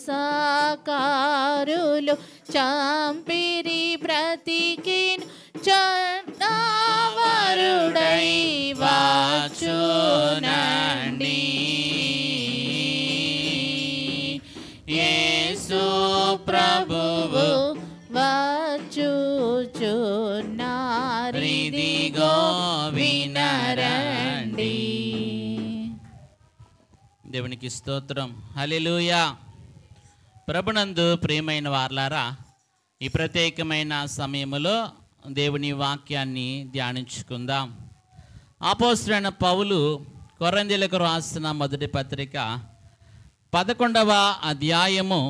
సాకారులు చంపిరి బ్రతికిన్ చన్నావరుడై వచ్చునండి. యేసు ప్రభువు వచ్చుచున్నారిదిగో వినరండి. దేవునికి స్తోత్రం. హల్లెలూయా. ప్రభునందు ప్రియమైన వారలారా, ఈ ప్రత్యేకమైన సమయంలో దేవుని వాక్యాన్ని ధ్యానించుకుందాం. అపోస్తలుడైన పౌలు కొరింథీయులకు రాసిన మొదటి పత్రిక 11వ అధ్యాయము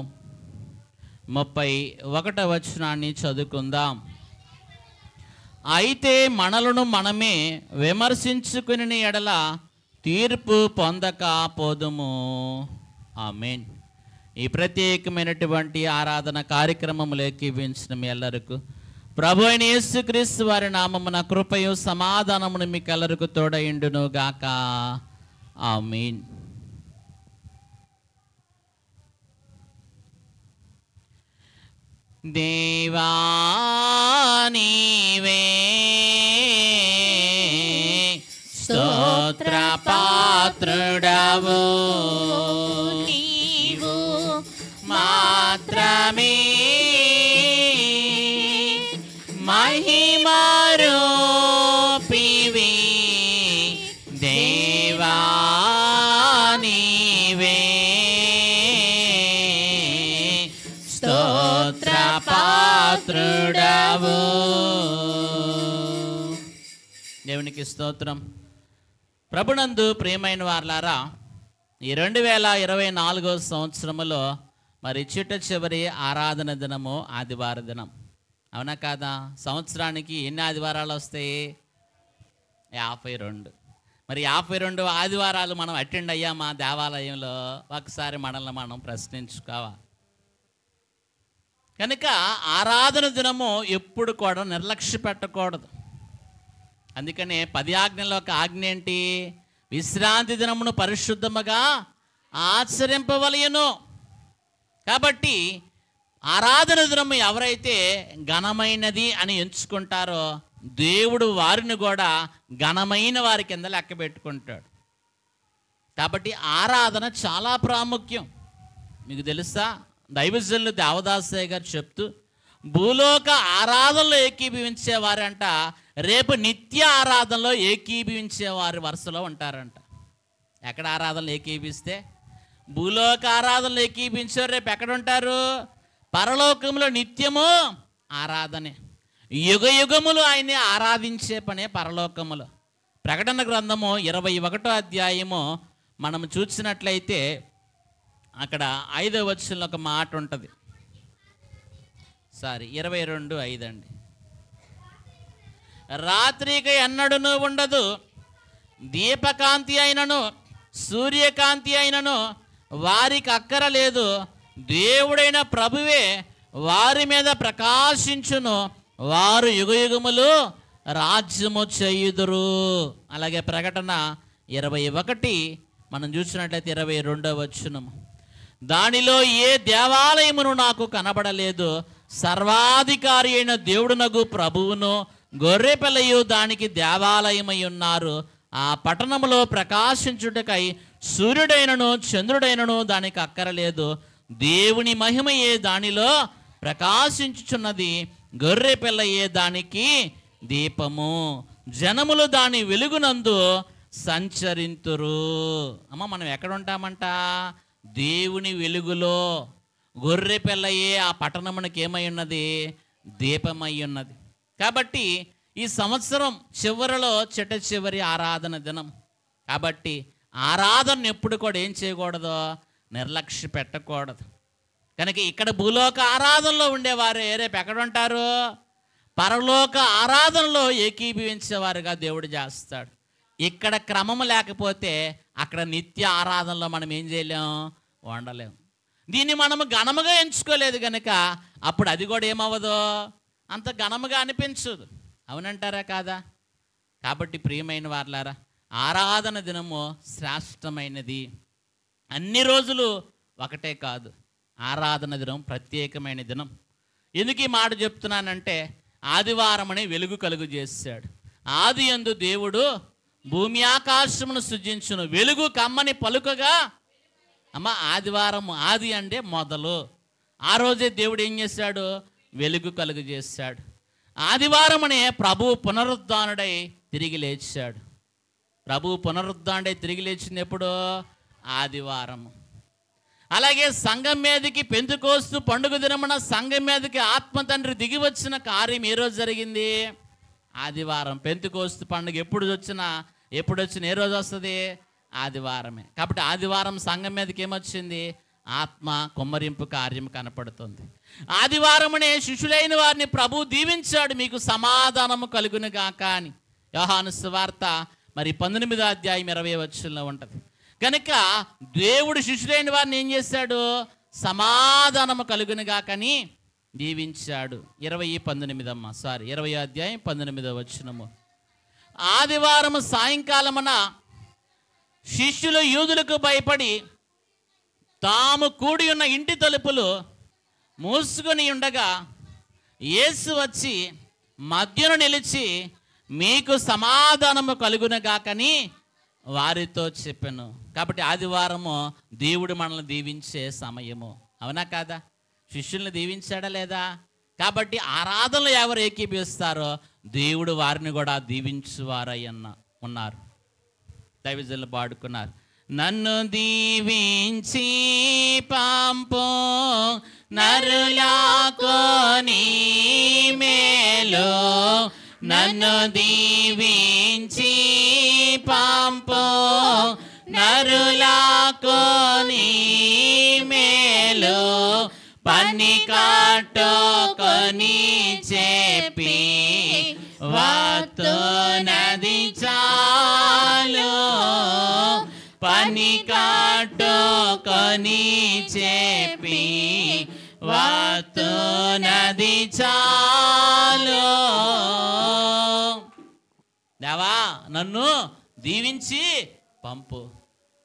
31వ వచనాన్ని చదువుకుందాం. అయితే మనలను మనమే విమర్శించుకుని ఎడల తీర్పు పొందక పోదుము. ఆమేన్. ఈ ప్రత్యేకమైనటువంటి ఆరాధన కార్యక్రమంలోకి వించిన మీ ಎಲ್ಲರಿಗೂ ప్రభు అయిన యేసుక్రీస్తు వారి నామమున కృపయు సమాధానమును మీకు ಎಲ್ಲರಿಗೂ తోడయుండును గాక. ఆమేన్. దేవా నీవే స్తోత్ర పాత్రుడవు, నీవు మాత్రమే మహిమరూపివి. దేవా నీవే స్తోత్ర పాత్రుడవు. దేవునికి స్తోత్రం. ప్రభునందు ప్రియమైన వారలారా, ఈ 2024 సంవత్సరములో మరి చిట్ట చివరి ఆరాధన దినము ఆదివార దినం. అవునా కాదా? సంవత్సరానికి ఎన్ని ఆదివారాలు వస్తాయి? 52. మరి 52 ఆదివారాలు మనం అటెండ్ అయ్యామా దేవాలయంలో? ఒకసారి మనల్ని మనం ప్రశ్నించుకోవాలి. కనుక ఆరాధన దినము ఎప్పుడు కూడా నిర్లక్ష్య పెట్టకూడదు. అందుకనే 10 ఆజ్ఞల్లో ఒక ఆజ్ఞ ఏంటి? విశ్రాంతి దినమును పరిశుద్ధముగా ఆచరింపవలెను. కాబట్టి ఆరాధన దినము ఎవరైతే ఘనమైనది అని ఎంచుకుంటారో దేవుడు వారిని కూడా ఘనమైన వారి కింద లెక్క పెట్టుకుంటాడు. కాబట్టి ఆరాధన చాలా ప్రాముఖ్యం. మీకు తెలుసా, దైవజనులు దేవదాసయ్య గారు చెప్తూ భూలోక ఆరాధనలో ఏకీభవించేవారంట రేపు నిత్య ఆరాధనలో ఏకీభవించేవారి వరుసలో ఉంటారంట. ఎక్కడ ఆరాధనలు ఏకీభిస్తే? భూలోక ఆరాధనలు ఏకీభించారు, రేపు ఎక్కడ ఉంటారు? పరలోకంలో నిత్యము ఆరాధనే, యుగ యుగములు ఆయన్ని ఆరాధించే పనే పరలోకములో. ప్రకటన గ్రంథము 21వ అధ్యాయము మనం చూసినట్లయితే అక్కడ 5వ వచనంలో ఒక మాట ఉంటుంది. 22:5 అండి. రాత్రికి ఎన్నడూనూ ఉండదు, దీపకాంతి అయినను సూర్యకాంతి అయినను వారికి అక్కరలేదు, దేవుడైన ప్రభువే వారి మీద ప్రకాశించును, వారు యుగయుగములు రాజ్యము చేయుదురు. అలాగే ప్రకటన 21 మనం చూసినట్లయితే 22వ వచనం, దానిలో ఏ దేవాలయమును నాకు కనబడలేదు, సర్వాధికారి అయిన దేవుడునగు ప్రభువును గొర్రెపిల్లయు దానికి దేవాలయమై ఉన్నారు. ఆ పట్టణములో ప్రకాశించుటకై సూర్యుడైనను చంద్రుడైనను దానికి అక్కరలేదు, దేవుని మహిమయే దానిలో ప్రకాశించుచున్నది, గొర్రెపిల్లయే దానికి దీపము, జనములు దాని వెలుగునందు సంచరింతురు. అమ్మ, మనం ఎక్కడ ఉంటామంట? దేవుని వెలుగులో. గొర్రెపిల్లయే ఆ పట్టణమునకి ఏమై ఉన్నది? దీపమై ఉన్నది. కాబట్టి ఈ సంవత్సరం చివరిలో చిట్ట చివరి ఆరాధన దినం. కాబట్టి ఆరాధన ఎప్పుడు కూడా ఏం చేయకూడదు? నిర్లక్ష్య పెట్టకూడదు. కనుక ఇక్కడ భూలోక ఆరాధనలో ఉండేవారు రేపు ఎక్కడ ఉంటారు? పరలోక ఆరాధనలో ఏకీభవించేవారుగా దేవుడు చేస్తాడు. ఇక్కడ క్రమము లేకపోతే అక్కడ నిత్య ఆరాధనలో మనం ఏం చేయలేం? ఉండలేం. దీన్ని మనము ఘనముగా ఎంచుకోలేదు కనుక అప్పుడు అది కూడా ఏమవ్వదు, అంత ఘనముగా అనిపించదు. అవునంటారా కాదా? కాబట్టి ప్రియమైన వారలారా, ఆరాధన దినము శ్రేష్టమైనది. అన్ని రోజులు ఒకటే కాదు, ఆరాధన దినం ప్రత్యేకమైన దినం. ఎందుకు ఈ మాట చెప్తున్నానంటే, ఆదివారం అనే వెలుగు కలుగు చేశాడు. ఆది యందు దేవుడు భూమి ఆకాశమును సృజించును, వెలుగు కమ్మని పలుకగా. అమ్మ, ఆదివారం, ఆది అంటే మొదలు. ఆ రోజే దేవుడు ఏం చేశాడు? వెలుగు కలుగు చేశాడు. ఆదివారం అనే ప్రభువు పునరుద్ధానుడై తిరిగి లేచాడు. ప్రభువు పునరుద్ధానుడై తిరిగి లేచింది ఎప్పుడు? ఆదివారం. అలాగే సంఘం మీదకి పెంతెకోస్తు పండుగ దినమున సంఘం మీదకి ఆత్మ తండ్రి దిగి వచ్చిన కార్యం ఏ రోజు జరిగింది? ఆదివారం. పెంతెకోస్తు పండుగ ఎప్పుడు వచ్చినా ఏ రోజు వస్తుంది? ఆదివారమే. కాబట్టి ఆదివారం సంఘం మీదకి ఏమొచ్చింది? ఆత్మ కుమ్మరింపు కార్యం కనపడుతుంది. ఆదివారం అనే శిష్యులైన వారిని ప్రభు దీవించాడు, మీకు సమాధానము కలుగును గాక అని. యోహాను సువార్త 19వ అధ్యాయం 20వ వచనంలో ఉంటుంది. కనుక దేవుడు శిష్యులైన వారిని ఏం చేశాడు? సమాధానము కలుగును గాకని దీవించాడు. 20వ అధ్యాయం 19వ వచనము. ఆదివారం సాయంకాలమున శిష్యులు యూదులకు భయపడి తాము కూడి ఉన్న ఇంటి తలుపులు మూసుకొని ఉండగా యేసు వచ్చి మధ్యను నిలిచి, మీకు సమాధానము కలుగునగాకని వారితో చెప్పాను. కాబట్టి ఆదివారము దేవుడు మనల్ని దీవించే సమయము, అవునా కాదా? శిష్యుల్ని దీవించాడా లేదా? కాబట్టి ఆరాధనలు ఎవరు ఏకీభవిస్తారో దేవుడు వారిని కూడా దీవించువారై ఉన్నారు. దైవజనులు పాడుకున్నారు, నన్ను దీవించి పంపు నరులాకో నీ మేలు, నన్ను దీవించి పంపు నరులాకో నీ మేలు, పన్ని కాటుకొని చెప్పి వత్తు నది చాలు, పని కాటుకొని చెప్పి వత్తు నది చాలు. దేవా, నన్ను దీవించి పంపు,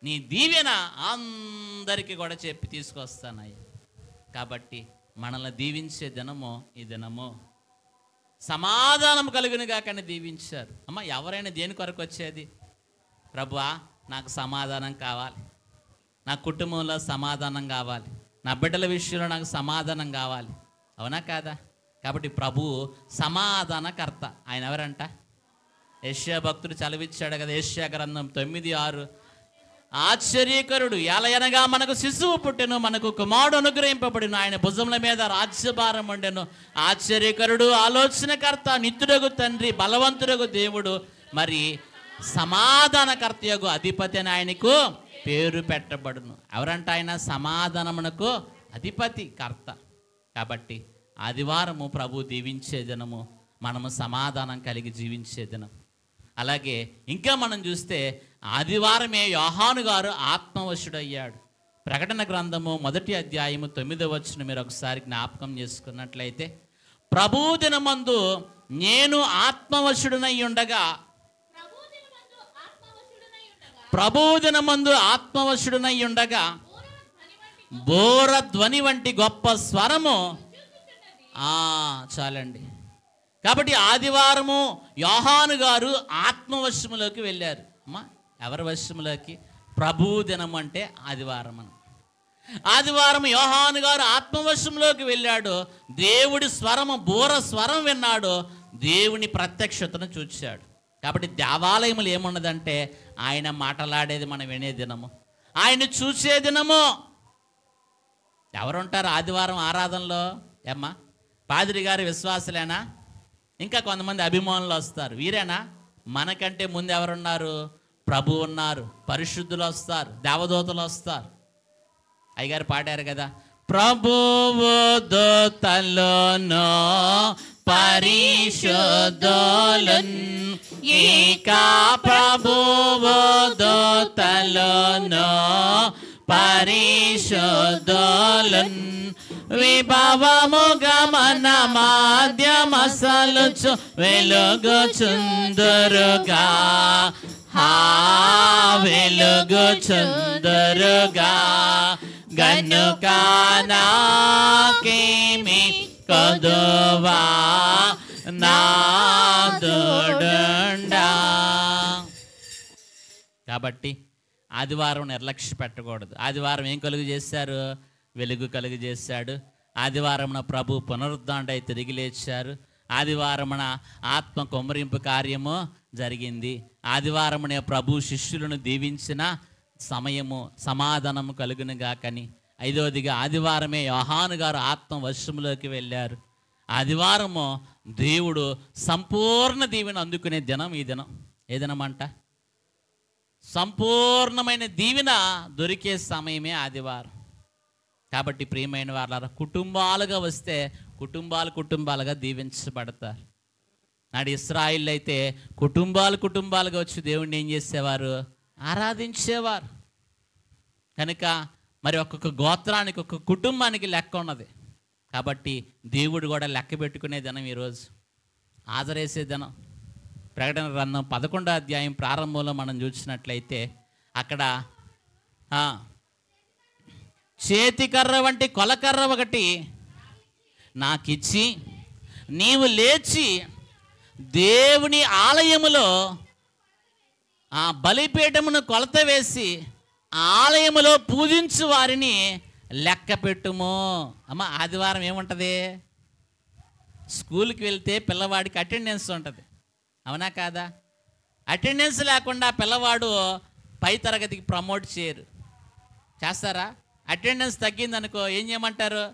నీ దీవెన అందరికీ కూడా చెప్పి తీసుకొస్తానయ్యా. కాబట్టి మనల్ని దీవించే దినము ఈ దినము. సమాధానం కలుగునుగా కానీ దీవించారు. అమ్మ, ఎవరైనా దేని కొరకు వచ్చేది? ప్రభువా, నాకు సమాధానం కావాలి, నా కుటుంబంలో సమాధానం కావాలి, నా బిడ్డల విషయంలో నాకు సమాధానం కావాలి, అవునా కాదా? కాబట్టి ప్రభువు సమాధానకర్త. ఆయన ఎవరంట? యెషయా భక్తుడు చదివిచ్చాడు కదా, యెషయా గ్రంథం 9:6. ఆశ్చర్యకరుడు, ఎలయనగా మనకు శిశువు పుట్టెను, మనకు కుమారుడు అనుగ్రహింపబడిను, ఆయన భుజముల మీద రాజ్యభారం ఉండెను. ఆశ్చర్యకరుడు, ఆలోచనకర్త, నిత్యుడగు తండ్రి, బలవంతుడగు దేవుడు, మరి సమాధానకర్తయగు అధిపతి అని ఆయనకు పేరు పెట్టబడును. ఎవరంట? ఆయన సమాధానమునకు అధిపతి, కర్త. కాబట్టి ఆదివారము ప్రభు దీవించే దినము, మనము సమాధానం కలిగి జీవించే దినం. అలాగే ఇంకా మనం చూస్తే ఆదివారమే యోహాను గారు ఆత్మవశుడయ్యాడు. ప్రకటన గ్రంథము 1వ అధ్యాయము 9వ వచనం మీరు ఒకసారి జ్ఞాపకం చేసుకున్నట్లయితే, ప్రభు దినమందు నేను ఆత్మవశుడనై ఉండగా, బోర ధ్వని వంటి గొప్ప స్వరము. చాలండి. కాబట్టి ఆదివారము యోహాను గారు ఆత్మవశములోకి వెళ్ళారు. అమ్మా, ఎవరి వశములోకి? ప్రభు దినం అంటే ఆదివారం. ఆదివారం యోహాను గారు ఆత్మవశంలోకి వెళ్ళాడు. దేవుడి స్వరము, బోర స్వరం విన్నాడు, దేవుని ప్రత్యక్షతను చూశాడు. కాబట్టి దేవాలయములు ఏమున్నదంటే ఆయన మాట్లాడేది మనం వినే దినము, ఆయన చూసే దినము. ఎవరుంటారు ఆదివారం ఆరాధనలో? ఏమ్మా, పాదిరి గారి విశ్వాసులేనా? ఇంకా కొంతమంది అభిమానులు వస్తారు. వీరేనా? మనకంటే ముందు ఎవరున్నారు? ప్రభు ఉన్నారు, పరిశుద్ధులు వస్తారు, దేవదూతలు వస్తారు. అయ్యగారు పాడారు కదా, ప్రభువు దూతలోనో పరిశుద్ధులన్, ఇక ప్రభువు దూతలోనో పరిశుద్ధులన్, విభవము గమన మాధ్యమసలుచు వెలుగుచుందురుగా, వెలుగుచుందురుగా, గనుక నాకేమి కొదువా నాదుడుండా. కాబట్టి ఆదివారం నిర్లక్ష్య పెట్టకూడదు. ఆదివారం ఏం కలుగు చేశారు? వెలుగు కలుగు చేశాడు. ఆదివారమున ప్రభు పునరుద్ధాండై తిరిగి లేచారు. ఆదివారమున ఆత్మ కొమ్మరింపు కార్యము జరిగింది. ఆదివారమునే ప్రభు శిష్యులను దీవించిన సమయము, సమాధానము కలుగునుగాకని. ఐదవదిగా ఆదివారమే యోహాను గారు ఆత్మ వశములోకి వెళ్ళారు. ఆదివారము దేవుడు సంపూర్ణ దీవెన అందుకునే దినం ఈ దినం. ఏ దినం అంట? సంపూర్ణమైన దీవెన దొరికే సమయమే ఆదివారం. కాబట్టి ప్రియమైన వాళ్ళారా, కుటుంబాలుగా వస్తే కుటుంబాలుగా దీవించబడతారు. నాడు ఇశ్రాయేలు అయితే కుటుంబాలుగా వచ్చి దేవుణ్ణి ఏం చేసేవారు? ఆరాధించేవారు. కనుక మరి ఒక్కొక్క గోత్రానికి, ఒక్కొక్క కుటుంబానికి లెక్క ఉన్నది. కాబట్టి దేవుడు కూడా లెక్క పెట్టుకునే దినం ఈరోజు, హాజరేసే దినం. ప్రకటన గ్రంథం 11వ అధ్యాయం ప్రారంభంలో మనం చూసినట్లయితే అక్కడ చేతికర్ర వంటి కొలకర్ర ఒకటి నాకిచ్చి, నీవు లేచి దేవుని ఆలయములో ఆ బలిపీఠమును కొలత వేసి ఆలయములో పూజించు వారిని లెక్క పెట్టుము. అమ్మ, ఆదివారం ఏముంటుంది? స్కూల్కి వెళ్తే పిల్లవాడికి అటెండెన్స్ ఉంటుంది, అవునా కాదా? అటెండెన్స్ లేకుండా పిల్లవాడు పై తరగతికి ప్రమోట్ చేయరు. చేస్తారా? అటెండెన్స్ తగ్గిందనుకో ఏం చేయమంటారు?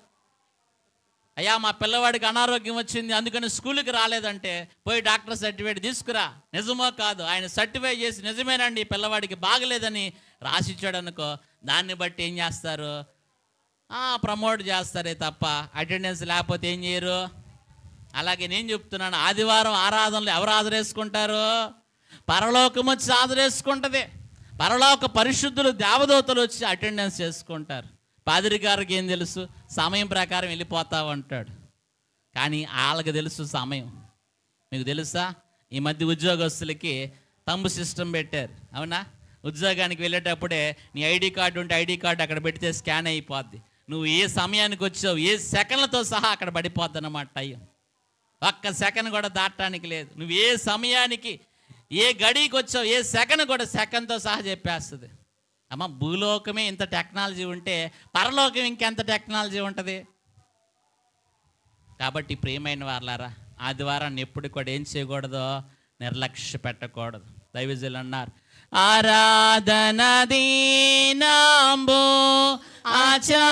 అయ్యా మా పిల్లవాడికి అనారోగ్యం వచ్చింది అందుకని స్కూల్కి రాలేదంటే పోయి డాక్టర్ సర్టిఫికేట్ తీసుకురా. నిజమో కాదు, ఆయన సర్టిఫై చేసి నిజమేనండి పిల్లవాడికి బాగలేదని రాసిచ్చాడు అనుకో, దాన్ని బట్టి ఏం చేస్తారు? ప్రమోట్ చేస్తారే తప్ప అటెండెన్స్ లేకపోతే ఏం చేయరు. అలాగే నేను చెప్తున్నాను, ఆదివారం ఆరాధనలు ఎవరు హాజరేసుకుంటారు? పరలోకం వచ్చి హాజరేసుకుంటుంది. పరలోక పరిశుద్ధులు దేవదూతలు వచ్చి అటెండెన్స్ చేసుకుంటారు. పాదిరి గారికి ఏం తెలుసు? సమయం ప్రకారం వెళ్ళిపోతావు అంటాడు. కానీ వాళ్ళకి తెలుసు సమయం. మీకు తెలుసా? ఈ మధ్య ఉద్యోగస్తులకి తంబు సిస్టమ్ పెట్టారు, అవునా? ఉద్యోగానికి వెళ్ళేటప్పుడే నీ ఐడి కార్డు ఉంటే ఐడి కార్డు అక్కడ పెడితే స్కాన్ అయిపోద్ది. నువ్వు ఏ సమయానికి వచ్చావు ఏ సెకండ్లతో సహా అక్కడ పడిపోద్ది అన్నమాట. టైం ఒక్క సెకండ్ కూడా దాటడానికి లేదు. నువ్వు ఏ సమయానికి ఏ గడికి వచ్చావు ఏ సెకండ్ కూడా సెకండ్తో సహా చెప్పేస్తుంది. అమ్మ, భూలోకమే ఇంత టెక్నాలజీ ఉంటే పరలోకం ఇంకెంత టెక్నాలజీ ఉంటుంది. కాబట్టి ప్రియమైన వాళ్ళారా, ఆదివారాన్ని ఎప్పుడు కూడా ఏం చేయకూడదు? నిర్లక్ష్య పెట్టకూడదు. దైవజనులు అన్నారు, ఆరాధన దీనాంబు ఆచరింపగవలయు,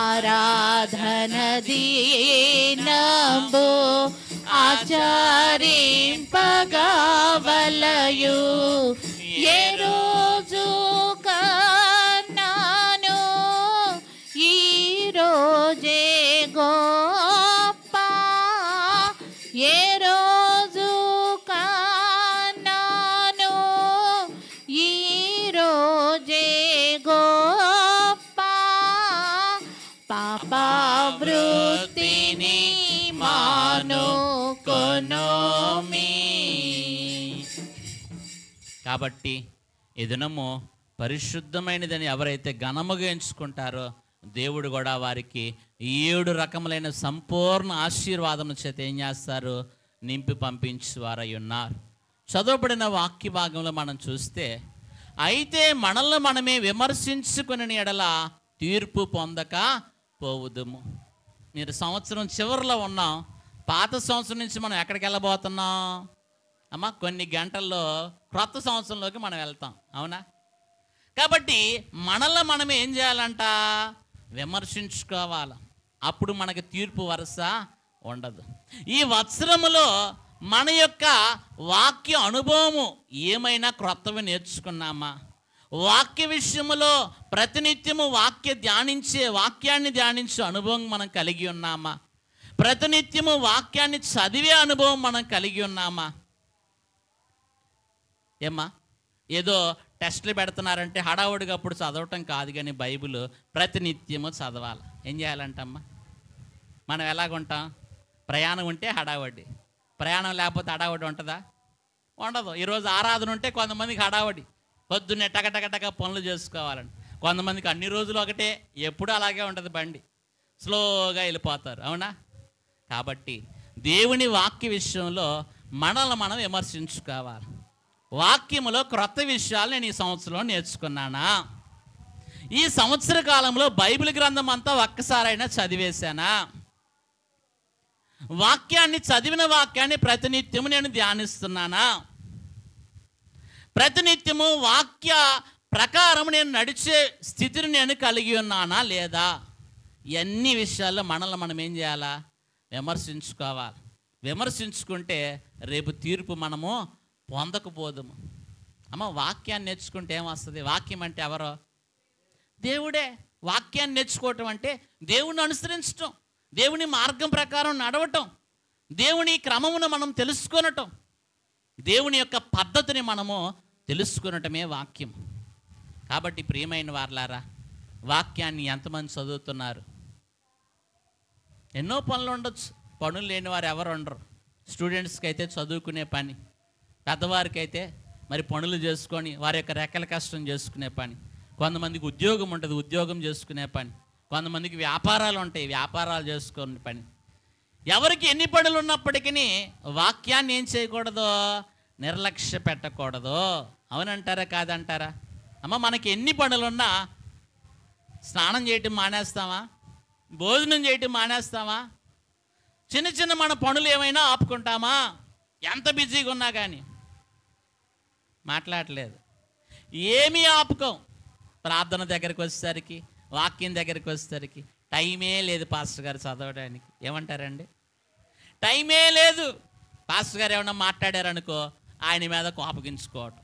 ఆరాధన దీనాంబు ఆచరింపగవలయు. ఏ రోజు కన్నాను ఈ రోజే గొప్ప, ఏ రోజు కన్నాను ఈ రోజే గొప్ప. పాప వృత్తిని మానుకొనోమి. కాబట్టి ఈ దినము పరిశుద్ధమైనదని ఎవరైతే ఘనముగా ఎంచుకుంటారో దేవుడు కూడా వారికి 7 రకములైన సంపూర్ణ ఆశీర్వాదం చేత ఏం చేస్తారు? నింపి పంపించేవారై ఉన్నారు. చదవబడిన వాక్య భాగంలో మనం చూస్తే, అయితే మనల్ని మనమే విమర్శించుకుని ఎడల తీర్పు పొందక పోవుదుము. మీరు సంవత్సరం చివరిలో ఉన్నాం. పాత సంవత్సరం నుంచి మనం ఎక్కడికి వెళ్ళబోతున్నాం? అమ్మ, కొన్ని గంటల్లో క్రొత్త సంవత్సరంలోకి మనం వెళ్తాం, అవునా? కాబట్టి మనల్ని మనం ఏం చేయాలంట? విమర్శించుకోవాలి. అప్పుడు మనకి తీర్పు వరుస ఉండదు. ఈ వత్సరములో మన యొక్క వాక్య అనుభవము ఏమైనా క్రొత్తవి నేర్చుకున్నామా? వాక్య విషయములో ప్రతినిత్యము వాక్యాన్ని ధ్యానించే అనుభవం మనం కలిగి ఉన్నామా? ప్రతినిత్యము వాక్యాన్ని చదివే అనుభవం మనం కలిగి ఉన్నామా? ఏమ్మా, ఏదో టెస్టులు పెడుతున్నారంటే హడావుడిగా అప్పుడు చదవటం కాదు, కానీ బైబిల్ ప్రతినిత్యము చదవాలి. ఏం చేయాలంటమ్మా? మనం ఎలాగుంటాం? ప్రయాణం ఉంటే హడావడి, ప్రయాణం లేకపోతే హడావడి ఉంటుందా? ఉండదు. ఈరోజు ఆరాధన ఉంటే కొంతమందికి హడావడి, పొద్దున్నే టకటకటక పనులు చేసుకోవాలని. కొంతమందికి అన్ని రోజులు ఒకటే, ఎప్పుడు అలాగే ఉంటుంది బండి, స్లోగా వెళ్ళిపోతారు, అవునా? కాబట్టి దేవుని వాక్య విషయంలో మనల్ని మనం విమర్శించుకోవాలి. వాక్యములో క్రొత్త విషయాలు నేను ఈ సంవత్సరంలో నేర్చుకున్నానా? ఈ సంవత్సర కాలంలో బైబిల్ గ్రంథం అంతా ఒక్కసారైనా చదివేశానా? వాక్యాన్ని, చదివిన వాక్యాన్ని ప్రతినిత్యము నేను ధ్యానిస్తున్నానా? ప్రతినిత్యము వాక్య ప్రకారం నేను నడిచే స్థితిని నేను కలిగి ఉన్నానా లేదా? ఇవన్నీ విషయాల్లో మనల్ని మనం ఏం చేయాలా? విమర్శించుకోవాలి. విమర్శించుకుంటే రేపు తీర్పు మనము పొందకపోదుము. అమ్మ, వాక్యాన్ని నేర్చుకుంటే ఏమొస్తుంది? వాక్యం అంటే ఎవరో? దేవుడే. వాక్యాన్ని నేర్చుకోవటం అంటే దేవుని అనుసరించటం, దేవుని మార్గం ప్రకారం నడవటం, దేవుని క్రమమును మనం తెలుసుకొనటం, దేవుని యొక్క పద్ధతిని మనము తెలుసుకొనటమే వాక్యం. కాబట్టి ప్రియమైన వారలారా, వాక్యాన్ని ఎంతమంది చదువుతున్నారు? ఎన్నో పనులు ఉండొచ్చు, పనులు లేని వారు ఎవరు ఉండరు. స్టూడెంట్స్కి అయితే చదువుకునే పని, పెద్దవారికి అయితే మరి పనులు చేసుకొని వారి యొక్క రెక్కల కష్టం చేసుకునే పని, కొంతమందికి ఉద్యోగం ఉంటుంది, ఉద్యోగం చేసుకునే పని, కొంతమందికి వ్యాపారాలు ఉంటాయి, వ్యాపారాలు చేసుకునే పని. ఎవరికి ఎన్ని పనులు ఉన్నప్పటికీ వాక్యాన్ని ఏం చేయకూడదు? నిర్లక్ష్య పెట్టకూడదు. అవునంటారా కాదంటారా? అమ్మ, మనకి ఎన్ని పనులున్నా స్నానం చేయటం మానేస్తామా? భోజనం చేయటం మానేస్తామా? చిన్న చిన్న మన పనులు ఏమైనా ఆపుకుంటామా? ఎంత బిజీగా ఉన్నా కానీ మాట్లాడలేదు, ఏమీ ఆపుకోం. ప్రార్థన దగ్గరికి వచ్చేసరికి, వాక్యం దగ్గరికి వచ్చేసరికి టైమే లేదు పాస్టర్ గారు చదవడానికి. ఏమంటారండి? టైమే లేదు. పాస్టర్ గారు ఏమన్నా మాట్లాడారనుకో ఆయన మీద కోపగించుకోవటం.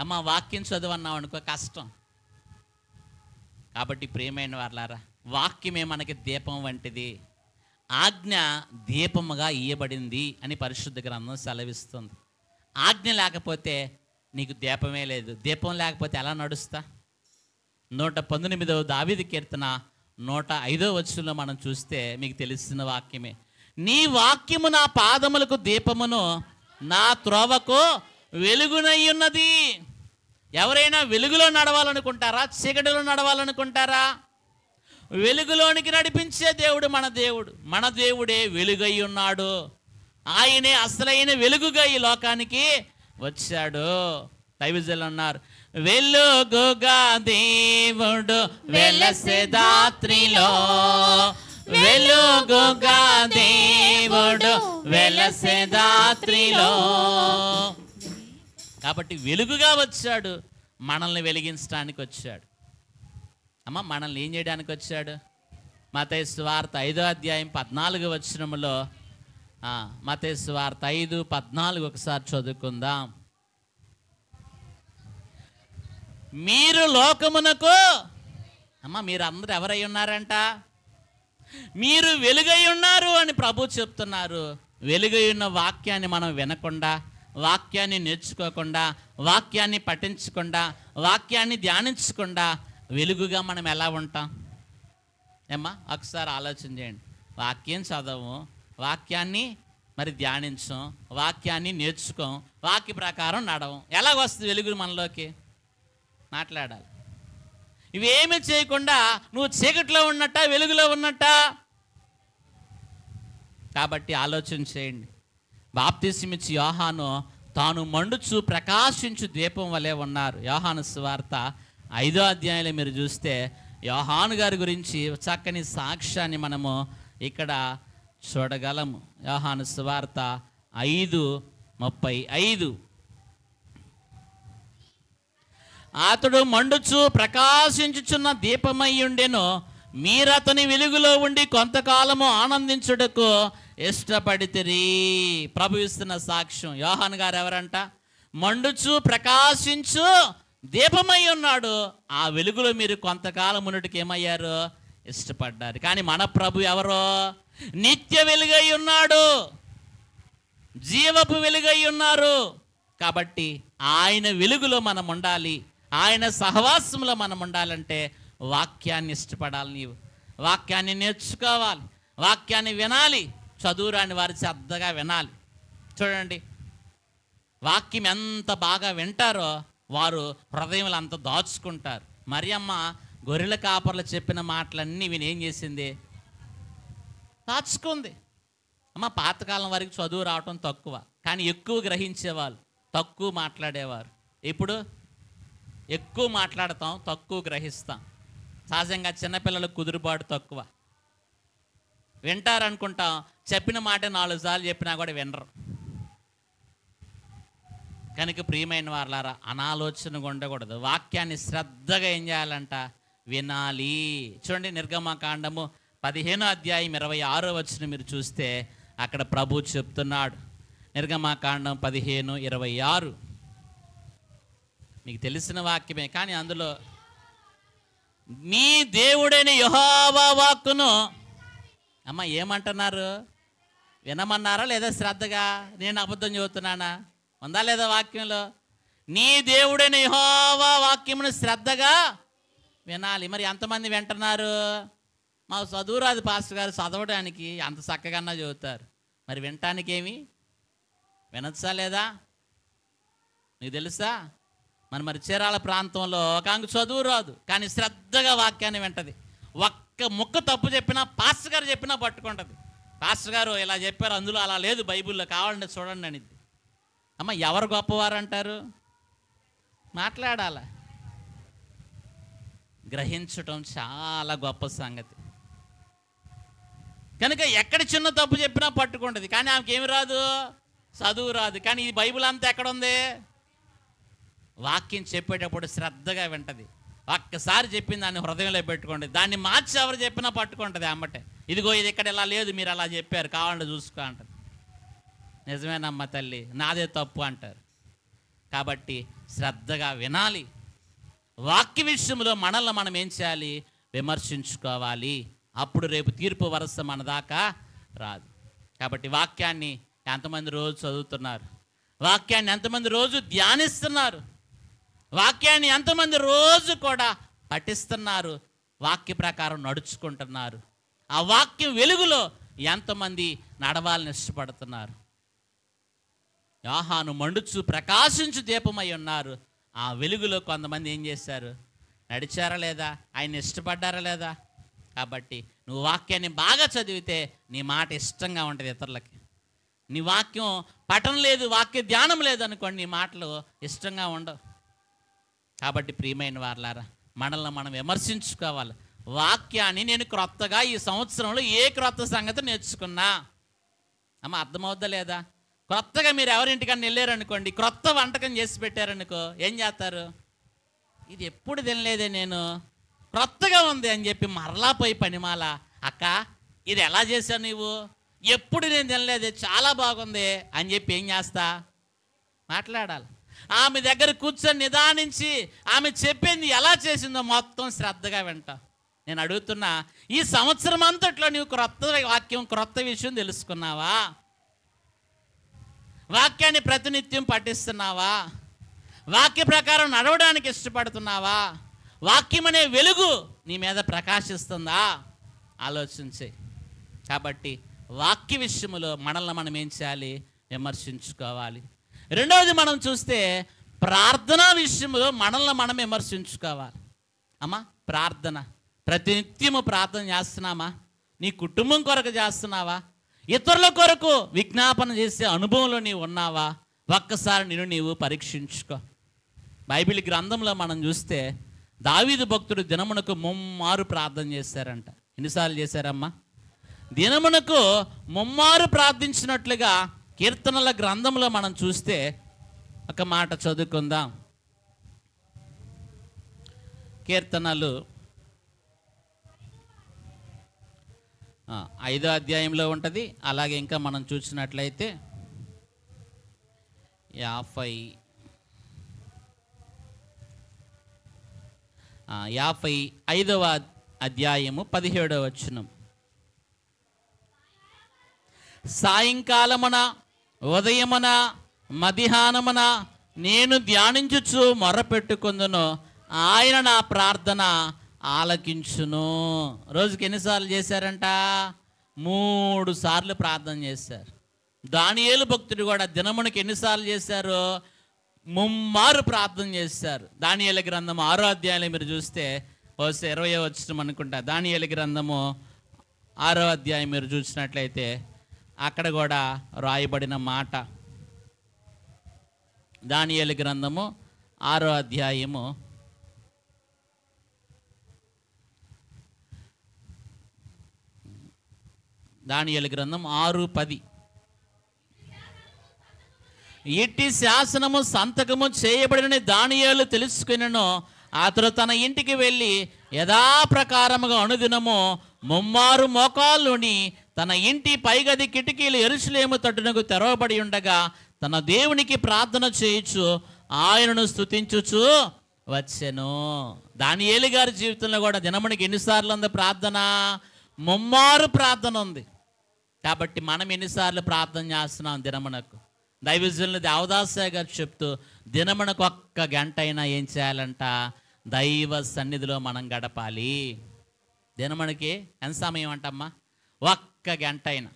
అమ్మ, వాక్యం చదువన్నాం అనుకో కష్టం. కాబట్టి ప్రియమైన వారలారా, వాక్యమే మనకి దీపం వంటిది. ఆజ్ఞ దీపముగా ఇయ్యబడింది అని పరిశుద్ధ గ్రంథం సెలవిస్తుంది. ఆజ్ఞ లేకపోతే నీకు దీపమే లేదు. దీపం లేకపోతే ఎలా నడుస్తా? 119వ దావీదు కీర్తన 105వ వచనంలో మనం చూస్తే మీకు తెలిసిన వాక్యమే. నీ వాక్యము నా పాదములకు దీపమును, నా త్రోవకు వెలుగునై ఉన్నది. ఎవరైనా వెలుగులో నడవాలనుకుంటారా? చీకటిలో నడవాలనుకుంటారా? వెలుగులోనికి నడిపించే దేవుడు మన దేవుడు. మన దేవుడే వెలుగై ఉన్నాడు. ఆయనే అసలైన వెలుగుగా ఈ లోకానికి వచ్చాడు. దైవజనులు అన్నారు, వెలుగుగా దేవుడు వెలసెదాత్రిలో, వెలుగుగా దేవుడు వెలసెదాత్రిలో. కాబట్టి వెలుగుగా వచ్చాడు, మనల్ని వెలిగించడానికి వచ్చాడు. అమ్మ, మనల్ని ఏం చేయడానికి వచ్చాడు? మత్తయి సువార్త 5వ అధ్యాయం 14వ వచనములో, మత్తయి సువార్త 5:14 ఒకసారి చదువుకుందాం. మీరు లోకమునకు, అమ్మ, మీరు అందరూ ఎవరై ఉన్నారంట? మీరు వెలుగై ఉన్నారు అని ప్రభు చెప్తున్నారు. వెలుగై ఉన్న వాక్యాన్ని మనం వినకుండా, వాక్యాన్ని నేర్చుకోకుండా, వాక్యాన్ని పఠించకుండా, వాక్యాన్ని ధ్యానించకుండా వెలుగుగా మనం ఎలా ఉంటాం? ఏమ్మా, ఒకసారి ఆలోచన చేయండి. వాక్యం చదవము, వాక్యాన్ని మరి ధ్యానించం, వాక్యాన్ని నేర్చుకోం, వాక్య ప్రకారం నడవం. ఎలాగొస్తుంది వెలుగు మనలోకి? మాట్లాడాలి. ఇవేమీ చేయకుండా నువ్వు చీకట్లో ఉన్నట్ట, వెలుగులో ఉన్నట్ట? కాబట్టి ఆలోచన చేయండి. బాప్తిస్మిచ్చి యోహాను తాను మండుచు ప్రకాశించు దీపం వలె ఉన్నారు. యోహాను సువార్త 5వ అధ్యాయంలో మీరు చూస్తే యోహాను గారి గురించి చక్కని సాక్ష్యాన్ని మనము ఇక్కడ చూడగలము. యోహాను సువార్త 5:35. అతడు మండుచు ప్రకాశించుచున్న దీపమై ఉండెను. మీరు అతని వెలుగులో ఉండి కొంతకాలము ఆనందించుటకు ఇష్టపడితిరి. ప్రభు ఇస్తున్న సాక్ష్యం. యోహాను గారు ఎవరంట? మండుచు ప్రకాశించు దీపమై ఉన్నాడు. ఆ వెలుగులో మీరు కొంతకాలం ఉన్నట్టుకు ఏమయ్యారు? ఇష్టపడ్డారు. కానీ మన ప్రభు ఎవరో? నిత్య వెలుగై ఉన్నాడు, జీవపు వెలుగై ఉన్నారు. కాబట్టి ఆయన వెలుగులో మనం ఉండాలి, ఆయన సహవాసంలో మనం ఉండాలంటే వాక్యాన్ని ఇష్టపడాలి. నీవు వాక్యాన్ని నేర్చుకోవాలి, వాక్యాన్ని వినాలి. చదువురాని వారి శ్రద్ధగా వినాలి. చూడండి, వాక్యం ఎంత బాగా వింటారో వారు హృదయంలో అంత దాచుకుంటారు. మరియమ్మ గొర్రెల కాపర్లు చెప్పిన మాటలన్నీ విని ఏం చేసింది? దాచుకుంది. అమ్మ పాతకాలం వరకు చదువు రావటం తక్కువ, కానీ ఎక్కువ గ్రహించేవాళ్ళు, తక్కువ మాట్లాడేవారు. ఇప్పుడు ఎక్కువ మాట్లాడతాం, తక్కువ గ్రహిస్తాం. సహజంగా చిన్నపిల్లలకు కుదురుబాటు తక్కువ, వింటారనుకుంటాం, చెప్పిన మాట 4 సార్లు చెప్పినా కూడా వినరు. కనుక ప్రియమైన వారలారా, అనాలోచనగా ఉండకూడదు. వాక్యాన్ని శ్రద్ధగా ఏం చేయాలంట? వినాలి. చూడండి, నిర్గమకాండము 15వ అధ్యాయం 26వ వచనం మీరు చూస్తే అక్కడ ప్రభు చెప్తున్నాడు. నిర్గమకాండం 15:26 మీకు తెలిసిన వాక్యమే, కానీ అందులో మీ దేవుడైన యెహోవా వాక్కును అమ్మ ఏమంటున్నారు? వినమన్నారా లేదా? శ్రద్ధగా నేను అబద్ధం చెబుతున్నానా? ఉందా లేదా వాక్యంలో? నీ దేవుడైన యెహోవా వాక్యమును శ్రద్ధగా వినాలి. మరి ఎంతమంది వింటున్నారు? మాకు చదువు రాదు పాస్టర్ గారు, చదవడానికి అంత చక్కగా చెబుతారు, మరి వినటానికి ఏమి? వినొచ్చా లేదా? నీకు తెలుసా? మరి చీరాల ప్రాంతంలో ఒక ఆమెకు చదువు రాదు, కానీ శ్రద్ధగా వాక్యాన్ని వింటది. ఒక్క ముక్క తప్పు చెప్పినా పాస్టర్ గారు చెప్పినా పట్టుకుంటుంది. పాస్టర్ గారు ఇలా చెప్పారు, అందులో అలా లేదు బైబిల్లో, కావాలంటే చూడండి అనిద్ది. అమ్మ ఎవరు గొప్పవారు అంటారు? మాట్లాడాల. గ్రహించటం చాలా గొప్ప సంగతి. కనుక ఎక్కడ చిన్న తప్పు చెప్పినా పట్టుకుంటుంది, కానీ ఆమెకి ఏమి రాదు? చదువు రాదు. కానీ ఈ బైబిల్ అంతా ఎక్కడుంది? వాక్యం చెప్పేటప్పుడు శ్రద్ధగా వింటది. ఒక్కసారి చెప్పింది దాన్ని హృదయంలో పెట్టుకోండి, దాన్ని మార్చి ఎవరు చెప్పినా పట్టుకుంటుంది అమ్మటే. ఇదిగో ఇది ఇక్కడ ఇలా లేదు, మీరు అలా చెప్పారు, కావాలంటే చూసుకో అంటారు. నిజమేనమ్మ తల్లి, నాదే తప్పు అంటారు. కాబట్టి శ్రద్ధగా వినాలి. వాక్య విషయంలో మనల్ని మనం ఏం చేయాలి? విమర్శించుకోవాలి. అప్పుడు రేపు తీర్పు వరస మన దాకా రాదు. కాబట్టి వాక్యాన్ని ఎంతమంది రోజు చదువుతున్నారు? వాక్యాన్ని ఎంతమంది రోజు ధ్యానిస్తున్నారు? వాక్యాన్ని ఎంతమంది రోజు కూడా పఠిస్తున్నారు? వాక్య ప్రకారం నడుచుకుంటున్నారు? ఆ వాక్యం వెలుగులో ఎంతమంది నడవాలని ఇష్టపడుతున్నారు? యోహాను మండుచు ప్రకాశించు దీపమై ఉన్నారు. ఆ వెలుగులో కొంతమంది ఏం చేశారు? నడిచారా లేదా? ఆయన ఇష్టపడ్డారా లేదా? కాబట్టి నువ్వు వాక్యాన్ని బాగా చదివితే నీ మాట ఇష్టంగా ఉంటుంది ఇతరులకి. నీ వాక్యం పఠనం లేదు, వాక్య ధ్యానం లేదు అనుకోండి, నీ మాటలు ఇష్టంగా ఉండవు. కాబట్టి ప్రియమైన వారలారా, మనల్ని మనం విమర్శించుకోవాలి. వాక్యాన్ని నేను క్రొత్తగా ఈ సంవత్సరంలో ఏ క్రొత్త సంగతి నేర్చుకున్నా? అమ్మ అర్థమవుద్దా లేదా? క్రొత్తగా మీరు ఎవరింటికన్నా వెళ్ళారనుకోండి, క్రొత్త వంటకం చేసి పెట్టారనుకో, ఏం చేస్తారు? ఇది ఎప్పుడు తినలేదే నేను, క్రొత్తగా ఉంది అని చెప్పి మరలా పోయి పనిమాల, అక్క ఇది ఎలా చేశావు నీవు? ఎప్పుడు నేను తినలేదే, చాలా బాగుంది అని చెప్పి ఏం చేస్తా? మాట్లాడాలి. ఆమె దగ్గర కూర్చొని నిదానించి ఆమె చెప్పింది ఎలా చేసిందో మొత్తం శ్రద్ధగా వింటా. నేను అడుగుతున్నా, ఈ సంవత్సరం అంతట్లో నీవు క్రొత్త వాక్యం, క్రొత్త విషయం తెలుసుకున్నావా? వాక్యాన్ని ప్రతినిత్యం పఠిస్తున్నావా? వాక్య ప్రకారం నడవడానికి ఇష్టపడుతున్నావా? వాక్యం అనే వెలుగు నీ మీద ప్రకాశిస్తుందా? ఆలోచించే. కాబట్టి వాక్య విషయంలో మనల్ని మనం ఏం చేయాలి? విమర్శించుకోవాలి. రెండవది మనం చూస్తే ప్రార్థనా విషయంలో మనల్ని మనం విమర్శించుకోవాలి. అమ్మా ప్రార్థన, ప్రతినిత్యము ప్రార్థన చేస్తున్నామా? నీ కుటుంబం కొరకు చేస్తున్నావా? ఇతరుల కొరకు విజ్ఞాపన చేసే అనుభవంలో నీవు ఉన్నావా? ఒక్కసారి నీవు పరీక్షించుకో. బైబిల్ గ్రంథంలో మనం చూస్తే దావీదు భక్తుడు దినమునకు 3 ప్రార్థన చేశారంట. ఎన్నిసార్లు చేశారమ్మా? దినమునకు 3 ప్రార్థించినట్లుగా కీర్తనల గ్రంథంలో మనం చూస్తే ఒక మాట చదువుకుందాం. కీర్తనలు 5వ అధ్యాయంలో ఉంటుంది. అలాగే ఇంకా మనం చూసినట్లయితే 55వ అధ్యాయము 17వ వచనం. సాయంకాలమున, ఉదయమున, మధ్యాహ్నమున నేను ధ్యానించుచు మొరపెట్టుకుందును, ఆయన నా ప్రార్థన ఆలకించును. రోజుకి ఎన్నిసార్లు చేశారంట? 3 సార్లు ప్రార్థన చేశారు. దానియేలు భక్తుడు కూడా దినమునికి ఎన్నిసార్లు చేశారు? ముమ్మారు ప్రార్థన చేశారు. దానియేలు గ్రంథము 6వ అధ్యాయంలో మీరు చూస్తే 20వ వచనం అనుకుంటా, దానియేలు గ్రంథము 6వ అధ్యాయం మీరు చూసినట్లయితే అక్కడ కూడా రాయబడిన మాట. దానియేలు గ్రంథము 6వ అధ్యాయము దానియేలు గ్రంథం 6:10. ఇట్టి శాసనము సంతకము చేయబడిన దానియేలు తెలుసుకునెను. అతడు తన ఇంటికి వెళ్ళి యథాప్రకారముగా అనుదినము ముమ్మారు మోకాళ్ళుని తన ఇంటి పైగది కిటికీలు యెరూషలేము తట్టునకు తెరవబడి ఉండగా తన దేవునికి ప్రార్థన చేయుచు ఆయనను స్తుతించుచు వచ్చెను. దానియేలు గారి జీవితంలో కూడా దినమునికి ఎన్నిసార్లు ఉంది ప్రార్థన? ముమ్మారు ప్రార్థన ఉంది. కాబట్టి మనం ఎన్నిసార్లు ప్రార్థన చేస్తున్నాం దినమునకు? దైవజనులు దేవదాసయ్య గారు చెప్తూ దినమునకు 1 గంట అయినా ఏం చేయాలంట? దైవ సన్నిధిలో మనం గడపాలి. దినమునకి ఎంత సమయం అంటమ్మా? 1 గంట అయినా.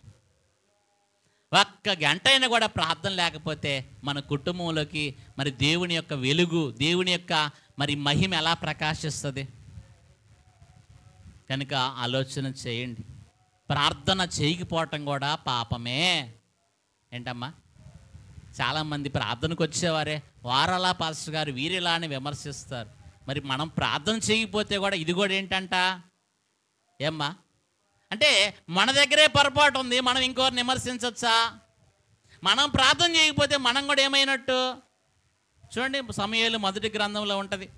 1 గంట అయినా కూడా ప్రార్థన లేకపోతే మన కుటుంబంలోకి మరి దేవుని యొక్క వెలుగు, దేవుని యొక్క మరి మహిమ ఎలా ప్రకాశిస్తుంది? కనుక ఆలోచన చేయండి. ప్రార్థన చేయకపోవటం కూడా పాపమే. ఏంటమ్మా? చాలామంది ప్రార్థనకు వచ్చేవారే వారలా పాస్టర్ గారు వీరిలా అని విమర్శిస్తారు. మరి మనం ప్రార్థన చేయకపోతే కూడా ఇది కూడా ఏంటంట? ఏమ్మా అంటే మన దగ్గరే పొరపాటు ఉంది, మనం ఇంకోరిని విమర్శించవచ్చా? మనం ప్రార్థన చేయకపోతే మనం కూడా ఏమైనట్టు? చూడండి, సమూయేలు మొదటి గ్రంథంలో ఉంటుంది.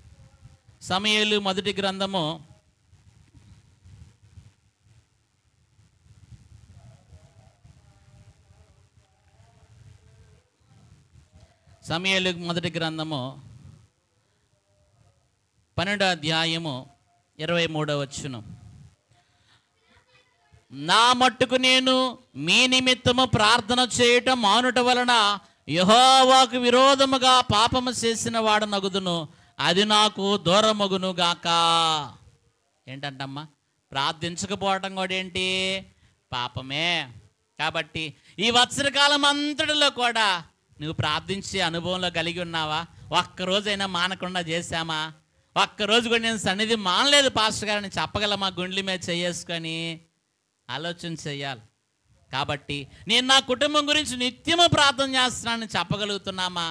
సమూయేలు మొదటి గ్రంథము 12వ అధ్యాయము 23వ వచనం. నా మట్టుకు నేను మీ నిమిత్తము ప్రార్థన చేయటం మానుట వలన యెహోవాకు విరోధముగా పాపము చేసిన వాడు నగుదును, అది నాకు దూరమగును గాక. ఏంటంటమ్మా? ప్రార్థించకపోవటం కూడా ఏంటి? పాపమే. కాబట్టి ఈ వత్సరకాలం అంతటిలో కూడా నువ్వు ప్రార్థించే అనుభవంలో కలిగి ఉన్నావా? ఒక్కరోజైనా మానకుండా చేశామా? ఒక్కరోజు కూడా నేను సన్నిధి మానలేదు పాస్టర్ గారిని చెప్పగలమా? గుండెల మీద చేసుకొని ఆలోచన చేయాలి. కాబట్టి నేను నా కుటుంబం గురించి నిత్యము ప్రార్థన చేస్తున్నానని చెప్పగలుగుతున్నామా?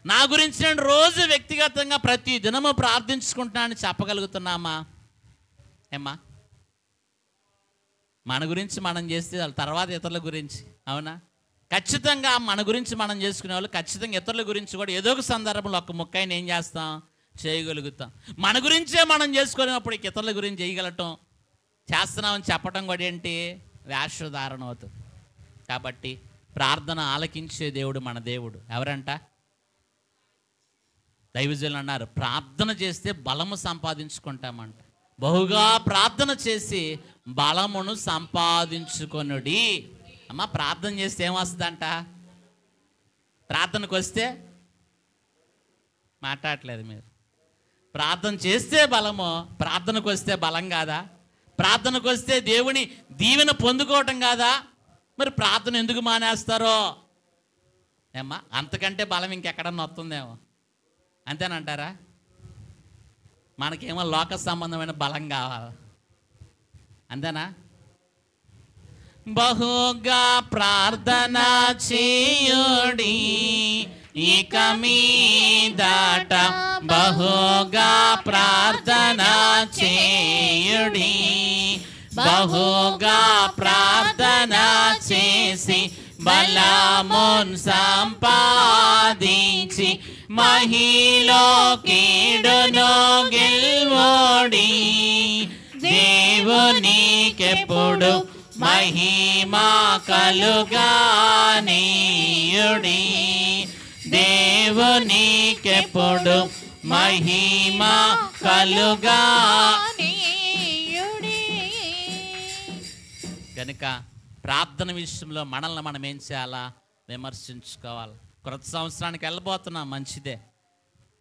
నా గురించి నేను రోజు వ్యక్తిగతంగా ప్రతి దినము ప్రార్థించుకుంటున్నానని చెప్పగలుగుతున్నామా? ఏమ్మా? మన గురించి మనం చేస్తే తర్వాత ఇతరుల గురించి, అవునా? ఖచ్చితంగా మన గురించి మనం చేసుకునే వాళ్ళు ఖచ్చితంగా ఇతరుల గురించి కూడా ఏదో ఒక సందర్భంలో ఒక ముక్కైనా ఏం చేస్తాం? చేయగలుగుతాం. మన గురించే మనం చేసుకునేప్పుడు ఇతరుల గురించి చేయగలటం, చేస్తున్నామని చెప్పడం కూడా ఏంటి? వేషధారణ అవుతుంది. కాబట్టి ప్రార్థన ఆలకించే దేవుడు మన దేవుడు. ఎవరంట? దైవజనులు అన్నారు, ప్రార్థన చేస్తే బలము సంపాదించుకుంటామంట. బహుగా ప్రార్థన చేసి బలమును సంపాదించుకొనుడి. అమ్మ, ప్రార్థన చేస్తే ఏమొస్తుందంట? ప్రార్థనకు వస్తే మాట్లాడట్లేదు మీరు. ప్రార్థన చేస్తే బలము, ప్రార్థనకు వస్తే బలం కాదా? ప్రార్థనకు వస్తే దేవుని దీవెన పొందుకోవటం కాదా? మరి ప్రార్థన ఎందుకు మానేస్తారో ఏమ్మా? అంతకంటే బలం ఇంకెక్కడన్నా వస్తుందేమో. అంతేనంటారా? మనకేమో లోక సంబంధమైన బలం కావాలి, అంతేనా? బహుగా ప్రార్థన చేయుడి ఇక మీదట, బహుగా ప్రార్థన చేయుడి, బహుగా ప్రార్థన చేసి బలమున్ సంపాదించి మహిలో కీడును గెల్వోడి, దేవునికెప్పుడు మహిమా కలుగానీయుడి, దేవునికెప్పుడు మహిమా కలుగానీయుడి. కనుక ప్రార్థన విషయంలో మనల్ని మనం ఏం చేయాలా? విమర్శించుకోవాలి. క్రొత్త సంవత్సరానికి వెళ్ళబోతున్నాం, మంచిదే.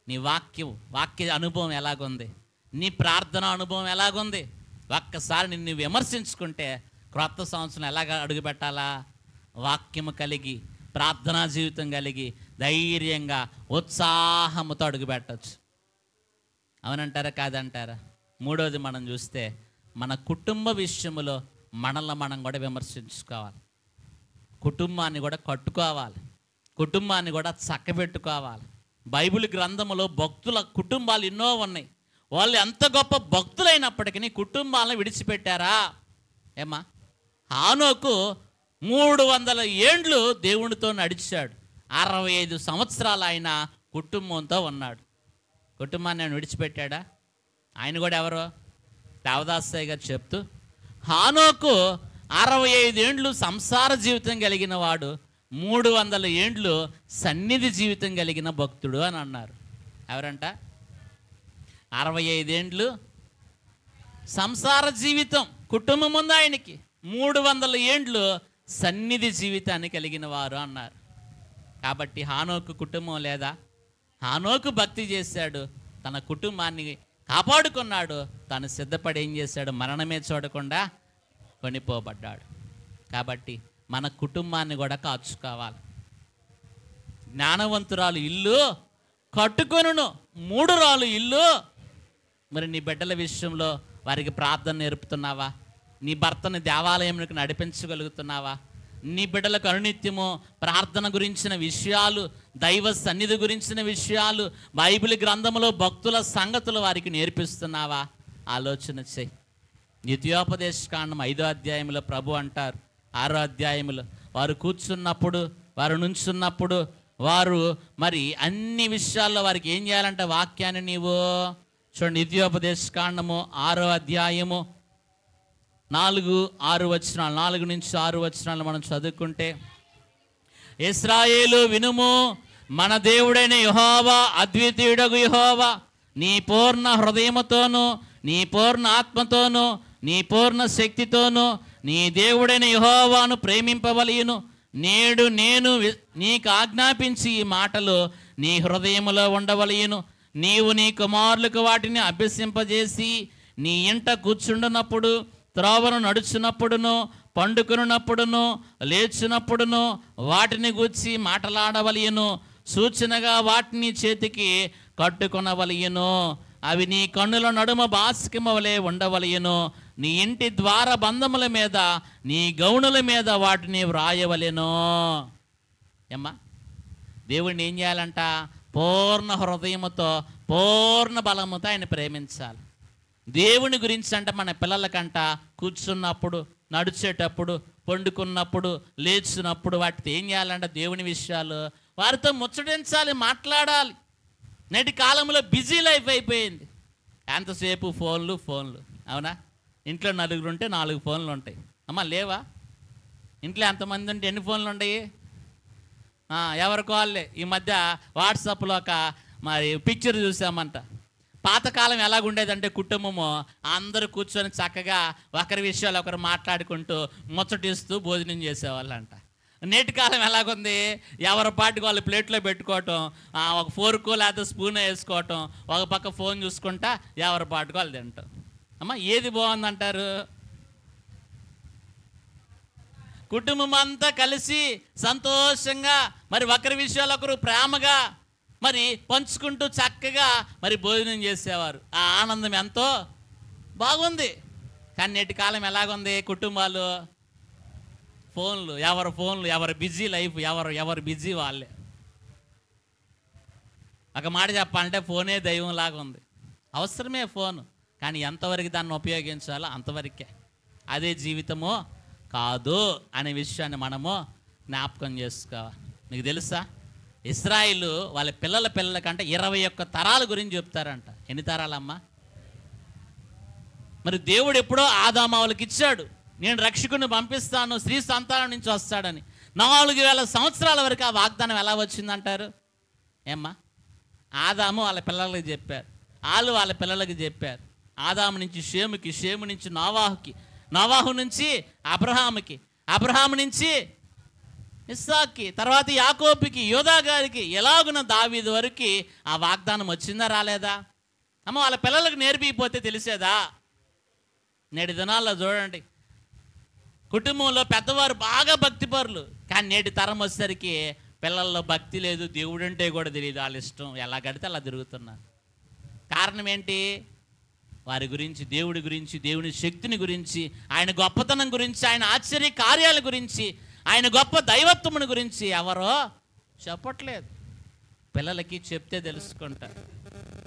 నీ వాక్య అనుభవం ఎలాగుంది? నీ ప్రార్థన అనుభవం ఎలాగుంది? ఒక్కసారి నిన్ను విమర్శించుకుంటే క్రొత్త సంవత్సరం ఎలాగ అడుగుపెట్టాలా? వాక్యము కలిగి, ప్రార్థనా జీవితం కలిగి, ధైర్యంగా ఉత్సాహంతో అడుగుపెట్టచ్చు. అవునంటారా కాదంటారా? మూడోది మనం చూస్తే మన కుటుంబ విషయంలో మనల్ని మనం కూడా విమర్శించుకోవాలి. కుటుంబాన్ని కూడా కట్టుకోవాలి, కుటుంబాన్ని కూడా చక్కబెట్టుకోవాలి. బైబిల్ గ్రంథములో భక్తుల కుటుంబాలు ఎన్నో ఉన్నాయి. వాళ్ళు ఎంత గొప్ప భక్తులైనప్పటికీ కుటుంబాలను విడిచిపెట్టారా? ఏమా, హానోకు 300 ఏండ్లు దేవునితో నడిచాడు. 65 సంవత్సరాలు ఆయన కుటుంబంతో ఉన్నాడు. కుటుంబాన్ని ఆయన విడిచిపెట్టాడా? ఆయన కూడా ఎవరో దేవదాసయ్య గారు చెప్తూ, హానోకు 65 ఏండ్లు సంసార జీవితం కలిగిన వాడు, 300 ఏండ్లు సన్నిధి జీవితం కలిగిన భక్తుడు అని అన్నారు. ఎవరంట? 65 ఏండ్లు సంసార జీవితం కుటుంబం ఉంది ఆయనకి, 300 ఏండ్లు సన్నిధి జీవితాన్ని కలిగిన వారు అన్నారు. కాబట్టి హానోకు కుటుంబం లేదా? హానోకు భక్తి చేశాడు, తన కుటుంబాన్ని కాపాడుకున్నాడు. తను సిద్ధపడి ఏం చేశాడు? మరణమే చూడకుండా కొనిపోబడ్డాడు. కాబట్టి మన కుటుంబాన్ని కూడా కాచుకోవాలి. జ్ఞానవంతురాలు ఇల్లు కట్టుకొనును, 3 రాళ్ళు ఇల్లు. మరి నీ బిడ్డల విషయంలో వారికి ప్రార్థన నేర్పుతున్నావా? నీ భర్తని దేవాలయంలోకి నడిపించగలుగుతున్నావా? నీ బిడ్డలకు అనునిత్యము ప్రార్థన గురించిన విషయాలు, దైవ సన్నిధి గురించిన విషయాలు, బైబిల్ గ్రంథంలో భక్తుల సంగతులు వారికి నేర్పిస్తున్నావా? ఆలోచన చెయ్యి. ద్వితీయోపదేశకాండం 5వ అధ్యాయంలో ప్రభు అంటారు, 6వ అధ్యాయంలో, వారు కూర్చున్నప్పుడు, వారు నుంచున్నప్పుడు, వారు మరి అన్ని విషయాల్లో వారికి ఏం చేయాలంటే వాక్యాన్ని నీవు చూడండి. ద్వితీయోపదేశకాండము 6వ అధ్యాయము 4-6 వచనాలు, 4 నుంచి 6 వచనాలు మనం చదువుకుంటే, ఇశ్రాయేలు వినుము, మన దేవుడైన యెహోవా అద్వితీయుడగు యెహోవా నీ పూర్ణ హృదయముతోను, నీ పూర్ణ ఆత్మతోను, నీ పూర్ణ శక్తితోను నీ దేవుడైన యెహోవాను ప్రేమింపవలయును. నేడు నేను నీకు ఆజ్ఞాపించి ఈ మాటలు నీ హృదయములో ఉండవలయును. నీవు నీ కుమారులకు వాటిని అభ్యసింపజేసి నీ ఇంట కూర్చుండునప్పుడు, త్రోవను నడుచున్నప్పుడును, పండుకున్నప్పుడును, లేచినప్పుడును వాటిని గూర్చి మాట్లాడవలయును. సూచనగా వాటిని చేతికి కట్టుకొనవలయును. అవి నీ కన్నుల నడుమ బాస్కిమ వలె ఉండవలయును. నీ ఇంటి ద్వార బంధముల మీద, నీ గౌనుల మీద వాటిని వ్రాయవలెను. ఏమ్మా, దేవుడిని ఏం చేయాలంట? పూర్ణ హృదయముతో, పూర్ణ బలముతో ఆయన ప్రేమించాలి. దేవుని గురించి అంటే మన పిల్లలకంట కూర్చున్నప్పుడు, నడిచేటప్పుడు, పండుకున్నప్పుడు, లేచినప్పుడు వాటితో ఏం చేయాలంట? దేవుని విషయాలు వారితో ముచ్చటించాలి, మాట్లాడాలి. నేటి కాలంలో బిజీ లైఫ్ అయిపోయింది. ఎంతసేపు ఫోన్లు. అవునా? ఇంట్లో 4 ఉంటే 4 ఫోన్లు ఉంటాయి. అమ్మ లేవా? ఇంట్లో ఎంతమంది ఉంటే ఎన్ని ఫోన్లు ఉంటాయి? ఎవరికి వాళ్ళే. ఈ మధ్య వాట్సాప్లో ఒక మరి పిక్చర్ చూసామంట. పాతకాలం ఎలాగుండేదంటే కుటుంబము అందరూ కూర్చొని చక్కగా ఒకరి విషయాలు ఒకరు మాట్లాడుకుంటూ ముచ్చటిస్తూ భోజనం చేసేవాళ్ళంట. నేటి కాలం ఎలాగుంది? ఎవరి పాటికి వాళ్ళు ప్లేట్లో పెట్టుకోవటం, ఒక ఫోర్కు లేకపోతే స్పూన్ వేసుకోవటం, ఒక పక్క ఫోన్ చూసుకుంటా ఎవరి పాటికి వాళ్ళు తింటాం. అమ్మ ఏది బాగుందంటారు? కుటుంబం అంతా కలిసి సంతోషంగా మరి ఒకరి విషయాలు ఒకరు ప్రేమగా మరి పంచుకుంటూ చక్కగా మరి భోజనం చేసేవారు. ఆ ఆనందం ఎంతో బాగుంది. కానీ నేటి కాలం ఎలాగుంది? కుటుంబాలు ఫోన్లు, ఎవరు బిజీ లైఫ్, ఎవరు బిజీ వాళ్ళే. ఒక మాట చెప్పాలంటే ఫోనే దైవం లాగా ఉంది. అవసరమే ఫోను, కానీ ఎంతవరకు దాన్ని ఉపయోగించాలో అంతవరకే. అదే జీవితమో కాదు అనే విషయాన్ని మనము జ్ఞాపకం చేసుకోవాలి. మీకు తెలుసా, ఇశ్రాయేలు వాళ్ళ పిల్లల కంటే 21 తరాల గురించి చెప్తారంట. ఎన్ని తరాలమ్మా? మరి దేవుడు ఎప్పుడో ఆదామావులకి ఇచ్చాడు, నేను రక్షకుని పంపిస్తాను, స్త్రీ సంతానం నుంచి వస్తాడని. 4000 సంవత్సరాల వరకు ఆ వాగ్దానం ఎలా వచ్చిందంటారు? ఏమ్మా, ఆదాము వాళ్ళ పిల్లలకి చెప్పారు, వాళ్ళు వాళ్ళ పిల్లలకి చెప్పారు. ఆదాము నుంచి షేముకి, షేము నుంచి నోవాహుకి, నోవాహు నుంచి అబ్రహాముకి, అబ్రహాము నుంచి ఇస్సాక్కి, తర్వాత యాకోబుకి, యోధా గారికి, ఎలాగున దావీదు వరకు ఆ వాగ్దానం వచ్చిందా రాలేదా? అమ్మ వాళ్ళ పిల్లలకు నేర్పిపోతే తెలిసేదా? నేటి దినాల్లో చూడండి, కుటుంబంలో పెద్దవారు బాగా భక్తిపరులు, కానీ నేటి తరం వచ్చేసరికి పిల్లల్లో భక్తి లేదు, దేవుడు అంటే కూడా తెలియదు, వాళ్ళ ఇష్టం ఎలా కడితే అలా తిరుగుతున్నారు. కారణం ఏంటి? వారి గురించి, దేవుడి గురించి, దేవుని శక్తిని గురించి, ఆయన గొప్పతనం గురించి, ఆయన ఆశ్చర్య కార్యాల గురించి, ఆయన గొప్ప దైవత్వముని గురించి ఎవరో చెప్పట్లేదు. పిల్లలకి చెప్తే తెలుసుకుంటారు.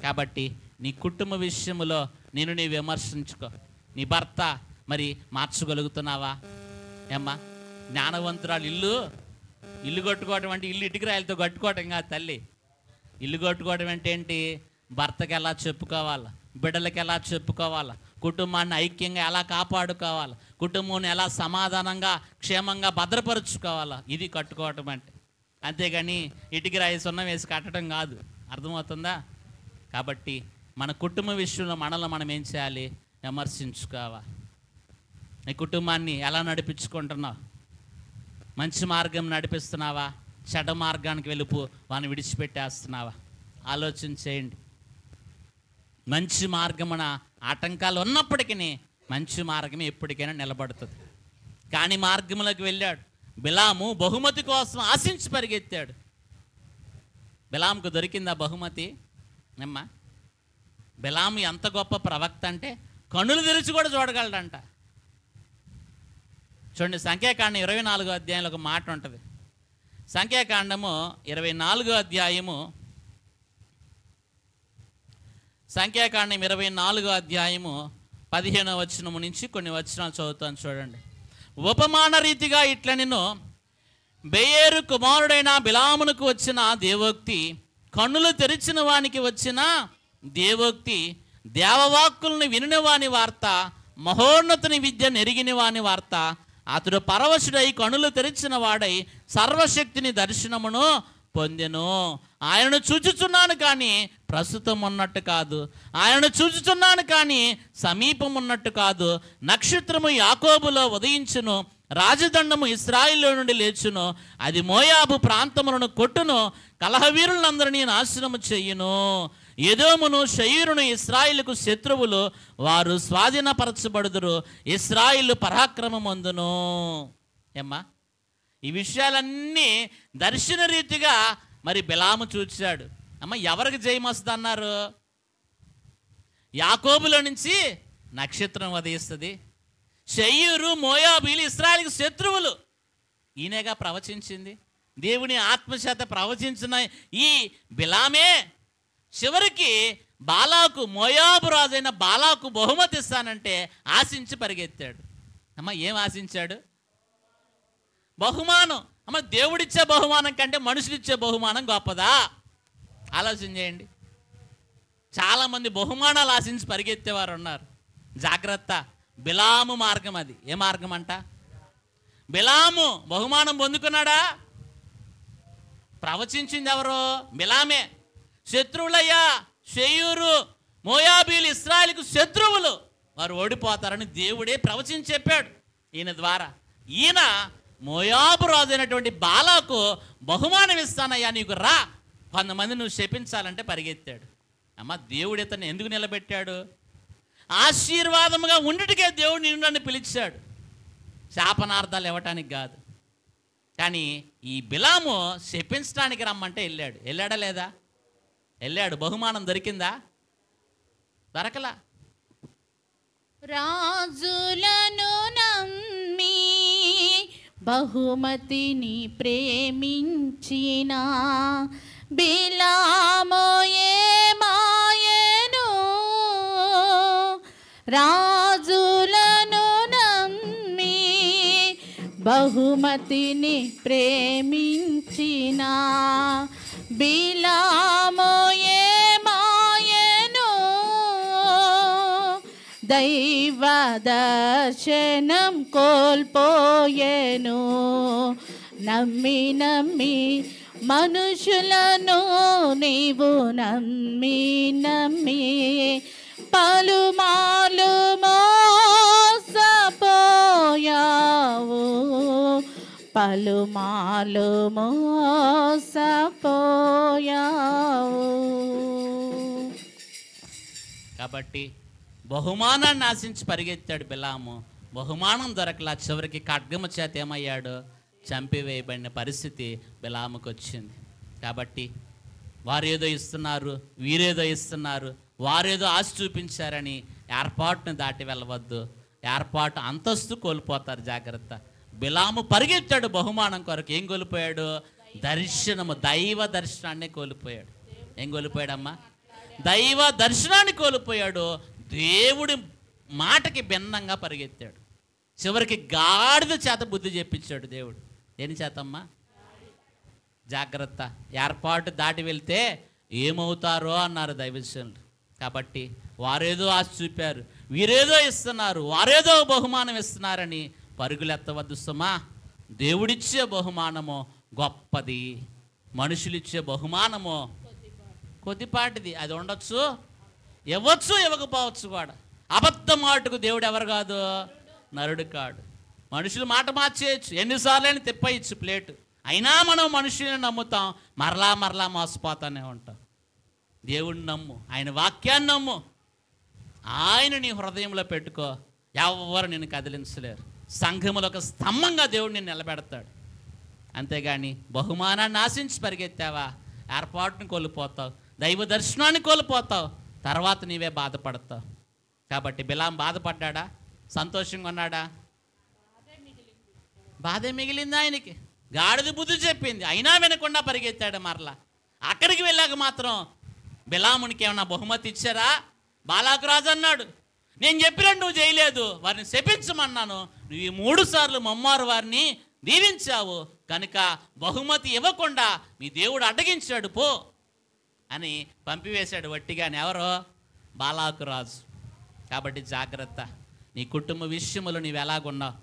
కాబట్టి నీ కుటుంబ విషయంలో నేను నీ విమర్శించుకో. నీ భర్త మరి మార్చగలుగుతున్నావా? ఏమ్మా, జ్ఞానవంతురాలు ఇల్లు కట్టుకోవడం అంటే ఇల్లు ఇటుక రాయలతో కట్టుకోవటం కాదు తల్లి. ఇల్లు కట్టుకోవడం అంటే ఏంటి? భర్తకి ఎలా చెప్పుకోవాలా, బిడ్డలకి ఎలా చెప్పుకోవాలా, కుటుంబాన్ని ఐక్యంగా ఎలా కాపాడుకోవాలా, కుటుంబాన్ని ఎలా సమాధానంగా క్షేమంగా భద్రపరుచుకోవాలా, ఇది కట్టుకోవటం అంటే. అంతేగాని ఇటుక రాయి సున్నం వేసి కట్టడం కాదు. అర్థమవుతుందా? కాబట్టి మన కుటుంబ విషయంలో మనలో మనం ఏం చేయాలి? విమర్శించుకోవాలి. నీ కుటుంబాన్ని ఎలా నడిపించుకుంటున్నావు? మంచి మార్గం నడిపిస్తున్నావా? చెడ్డ మార్గానికి వెళ్ళిపో వాడిని విడిచిపెట్టేస్తున్నావా? ఆలోచన చేయండి. మంచి మార్గమున ఆటంకాలు ఉన్నప్పటికీ మంచి మార్గమే ఎప్పటికైనా నిలబడుతుంది. కానీ మార్గంలోకి వెళ్ళాడు బిలాము, బహుమతి కోసం ఆశించి పరిగెత్తాడు. బిలాముకు దొరికిందా బహుమతి? అమ్మా, బిలాము ఎంత గొప్ప ప్రవక్త అంటే కన్నులు తెరిచి కూడా చూడగలడంట. చూడండి, సంఖ్యాకాండం 24వ అధ్యాయంలో ఒక మాట ఉంటుంది. సంఖ్యాకాండము 24వ అధ్యాయము, సంఖ్యాకాండం 24వ అధ్యాయము 15వ వచనము నుంచి కొన్ని వచనాలు చదువుతాను చూడండి. ఉపమాన రీతిగా ఇట్లా నేను బెయేరు కుమారుడైన బిలామునకు వచ్చిన దేవోక్తి, కన్నులు తెరిచిన వానికి వచ్చిన దేవోక్తి, దేవవాక్కులను వినిన వాని వార్త, మహోన్నతుని విద్య నెరిగిన వాని వార్త. అతడు పరవశుడై కనులు తెరిచిన వాడై సర్వశక్తిని దర్శనమును పొందెను. ఆయనను చూచుచున్నాను కానీ ప్రస్తుతం ఉన్నట్టు కాదు, ఆయనను చూచుచున్నాను కానీ సమీపం ఉన్నట్టు కాదు. నక్షత్రము యాకోబులో ఉదయించును, రాజదండము ఇశ్రాయేలు నుండి లేచును. అది మోయాబు ప్రాంతములను కొట్టును, కలహవీరులందరినీ నాశనము చెయ్యును. ఎదోమును శయీరును ఇశ్రాయేలుకు శత్రువులు, వారు స్వాధీనపరచబడుదురు. ఇశ్రాయేలు పరాక్రమమందును. ఏమ్మా, ఈ విషయాలన్నీ దర్శన రీతిగా మరి బిలాము చూచాడు. అమ్మ, ఎవరికి జయం వస్తుంది అన్నారు? యాకోబులో నుంచి నక్షత్రం ఉదయిస్తుంది. శయీరు, మోయాబీలు ఇశ్రాయేలుకు శత్రువులు. ఈయనగా ప్రవచించింది. దేవుని ఆత్మచేత ప్రవచించిన ఈ బిలామే చివరికి బాలాకు, మోయాబు రాజైన బాలాకు బహుమతి ఇస్తానంటే ఆశించి పరిగెత్తాడు. అమ్మ, ఏం ఆశించాడు? బహుమానం. అమ్మ, దేవుడిచ్చే బహుమానం కంటే మనుషులిచ్చే బహుమానం గొప్పదా? ఆలోచన చేయండి. చాలామంది బహుమానాలు ఆశించి పరిగెత్తేవారు ఉన్నారు. జాగ్రత్త, బిలాము మార్గం అది. ఏ మార్గం అంట? బిలాము బహుమానం పొందుకున్నాడా? ప్రవచించింది ఎవరు? బిలామే. శత్రువులయ్యా, శేయూరు, మోయాబీలు ఇశ్రాయేలుకు శత్రువులు, వారు ఓడిపోతారని దేవుడే ప్రవచించి చెప్పాడు ఈయన ద్వారా. ఈయన మోయాబు రాజు అయినటువంటి బాలాకు బహుమానం ఇస్తానయ్యా, నీకు రా, కొంతమంది నువ్వు శపించాలంటే పరిగెత్తాడు. అమ్మ, దేవుడు ఇతన్ని ఎందుకు నిలబెట్టాడు? ఆశీర్వాదముగా ఉండిటికే దేవుడు నిన్ను నన్ను పిలిచాడు, శాపనార్థాలు ఇవ్వటానికి కాదు. కానీ ఈ బిలాము శపించడానికి రమ్మంటే వెళ్ళాడు. వెళ్ళాడా లేదా? వెళ్ళాడు. బహుమానం దొరికిందా? దొరకలా. రాజులను నమ్మి బహుమతిని ప్రేమించిన బిలాము ఏమాయెను? రాజులను నమ్మి బహుమతిని ప్రేమించిన బిలాము ఏమాయెను? దైవ దర్శనం కోల్పోయెను. నమ్మి నమ్మి మనుషులను నీవు నమ్మి నమ్మి పలుమార్లు మోసపోయావు, పలుమార్లు మోసపోయావు. కాబట్టి బహుమానాన్ని ఆశించి పరిగెత్తాడు బిలాము. బహుమానం దొరకలా. చివరికి ఖడ్గము చేత ఏమయ్యాడు? చంపివేయబడిన పరిస్థితి బిలాముకు వచ్చింది. కాబట్టి వారేదో ఇస్తున్నారు, వీరేదో ఇస్తున్నారు, వారేదో ఆశ చూపించారని ఏర్పాటును దాటి వెళ్ళవద్దు. ఏర్పాటు అంతస్తు కోల్పోతారు, జాగ్రత్త. బిలాము పరిగెత్తాడు బహుమానం కొరకు. ఏం కోల్పోయాడు? దర్శనము, దైవ దర్శనాన్ని కోల్పోయాడు. ఏం కోల్పోయాడమ్మా? దైవ దర్శనాన్ని కోల్పోయాడు. దేవుడి మాటకి భిన్నంగా పరిగెత్తాడు. చివరికి గాడిద చేత బుద్ధి చెప్పించాడు దేవుడు. దేని చేతమ్మా? జాగ్రత్త. ఏర్పాటు దాటి వెళ్తే ఏమవుతారో అన్నారు దైవజనులు. కాబట్టి వారేదో ఆశ చూపారు, వీరేదో ఇస్తున్నారు, వారేదో బహుమానం ఇస్తున్నారని పరుగులెత్తవద్దు సుమా. దేవుడిచ్చే బహుమానము గొప్పది, మనుషులిచ్చే బహుమానము కొద్దిపాటిది. అది ఉండొచ్చు, ఇవ్వచ్చు, ఇవ్వకపోవచ్చు కూడా. అబద్ధం మాటకు దేవుడు ఎవరు కాదు? నరుడు కాడు. మనుషులు మాట మార్చేయచ్చు, ఎన్నిసార్లు తిప్పయచ్చు ప్లేటు. అయినా మనం మనుషుల్ని నమ్ముతాం, మరలా మరలా మోసపోతానే ఉంటాం. దేవుడిని నమ్ము, ఆయన వాక్యాన్ని నమ్ము, ఆయన నీ హృదయంలో పెట్టుకో. ఎవరు నిన్ను కదిలించలేరు. సంఘములో ఒక స్తంభంగా దేవుడు నిన్ను నిలబెడతాడు. అంతేగాని బహుమానాన్ని ఆశించి పరిగెత్తావా, ఏర్పాటుని కోల్పోతావు, దైవ దర్శనాన్ని కోల్పోతావు, తర్వాత నీవే బాధపడతావు. కాబట్టి బిలాం బాధపడ్డా? సంతోషంగా ఉన్నాడా? బాధే మిగిలింది ఆయనకి. గాడిద బుద్ధి చెప్పింది, అయినా వినకుండా పరిగెత్తాడు. మరలా అక్కడికి వెళ్ళాక మాత్రం బిలామునికి ఏమన్నా బహుమతి ఇచ్చారా? బాలాకు రాజు అన్నాడు, నేను చెప్పినట్టు నువ్వు చేయలేదు, వారిని శపించమన్నాను, నువ్వు ఈ 3 సార్లు మమ్మారు వారిని దీవించావు కనుక బహుమతి ఇవ్వకుండా మీ దేవుడు అడ్డగించాడు పో అని పంపివేశాడు వట్టిగాని. ఎవరో? బాలాకు రాజు. కాబట్టి జాగ్రత్త. నీ కుటుంబ విషయంలో నీవు ఎలాగున్నావు,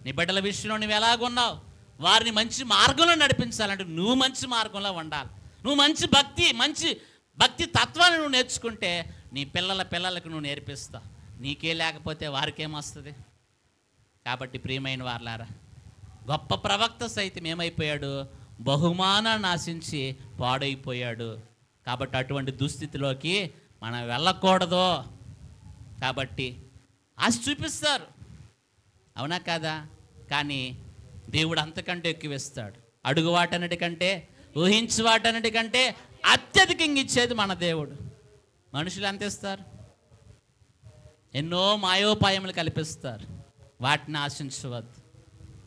నీ బిడ్డల విషయంలో నువ్వు ఎలాగున్నావు, వారిని మంచి మార్గంలో నడిపించాలంటే నువ్వు మంచి మార్గంలో ఉండాలి. నువ్వు మంచి భక్తి తత్వాన్ని నువ్వు నేర్చుకుంటే నీ పిల్లలకు నువ్వు నేర్పిస్తావు. నీకే లేకపోతే వారికేమొస్తుంది? కాబట్టి ప్రియమైన వారలారా, గొప్ప ప్రవక్త సైతం ఏమైపోయాడు? బహుమానాన్ని ఆశించి పాడైపోయాడు. కాబట్టి అటువంటి దుస్థితిలోకి మనం వెళ్ళకూడదు. కాబట్టి ఆశ చూపిస్తారు, అవునా కాదా? కానీ దేవుడు అంతకంటే ఎక్కువ ఇస్తాడు. అడుగు వాటన్నిటికంటే, ఊహించు వాటన్నిటికంటే అత్యధికంగా ఇచ్చేది మన దేవుడు. మనుషులు ఎంత ఇస్తారు? ఎన్నో మాయోపాయములు కల్పిస్తారు. వాటిని ఆశించవద్దు.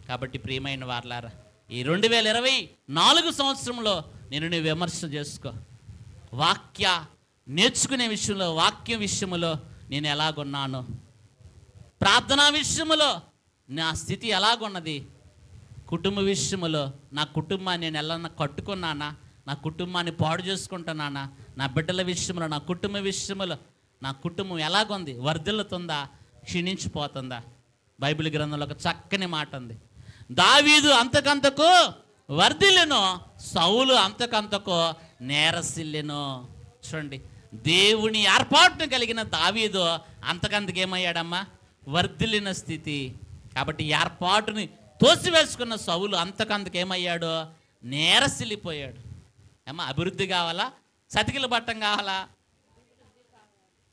కాబట్టి ప్రియమైన వారలారా, ఈ 2024 సంవత్సరంలో నేను విమర్శ చేసుకో. నేర్చుకునే విషయంలో, వాక్యం విషయంలో నేను ఎలాగున్నాను, ప్రార్థనా విషయంలో నా స్థితి ఎలాగున్నది, కుటుంబ విషయంలో నా కుటుంబాన్ని నేను ఎలా కట్టుకున్నానా, నా కుటుంబాన్ని పాడు చేసుకుంటున్నానా, నా బిడ్డల విషయంలో, నా కుటుంబ విషయంలో నా కుటుంబం ఎలాగుంది, వర్ధిల్లుతుందా, క్షీణించిపోతుందా? బైబిల్ గ్రంథంలో ఒక చక్కని మాట ఉంది, దావీదు అంతకంతకు వర్ధిల్లెను, సౌలు అంతకంతకు నేరసిల్లెను. చూడండి, దేవుని ఏర్పాటును కలిగిన దావీదు అంతకంతకు ఏమయ్యాడమ్మా? వర్ధిల్లిన స్థితి. కాబట్టి ఏర్పాటుని తోసివేసుకున్న సౌలు అంతకంతకు ఏమయ్యాడో? నేరసిల్లిపోయాడు. ఏమా అభివృద్ధి కావాలా, సతికిల బట్టం కావాలా?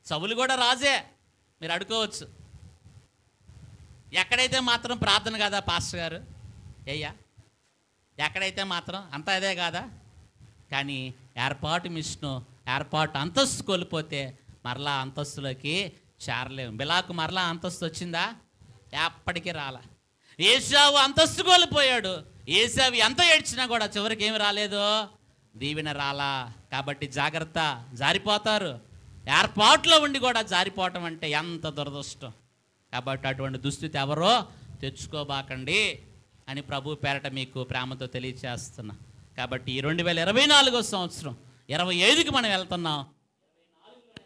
సౌలు కూడా రాజే, మీరు అడుకోవచ్చు. ఎక్కడైతే మాత్రం ప్రార్థన కాదా పాస్టర్ గారు? అయ్యా, ఎక్కడైతే మాత్రం అంతా అదే కాదా? కానీ ఏర్పాటు మిషను, ఏర్పాటు అంతస్తు కోల్పోతే మరలా అంతస్తులోకి చేరలేము. బిలాకు మరలా అంతస్తు వచ్చిందా? ఎప్పటికీ రాలా. ఏశావు అంతస్తు కోల్పోయాడు. ఏశావు ఎంత ఏడ్చినా కూడా చివరికి ఏమి రాలేదు? దీవెన రాలా. కాబట్టి జాగ్రత్త, జారిపోతారు. ఏర్పాట్లో ఉండి కూడా జారిపోవటం అంటే ఎంత దురదృష్టం. కాబట్టి అటువంటి దుస్థితి ఎవరో తెచ్చుకోబాకండి అని ప్రభు పేరట మీకు ప్రేమతో తెలియచేస్తున్నా. కాబట్టి ఈ 2024 సంవత్సరం 25కి మనం వెళ్తున్నాం.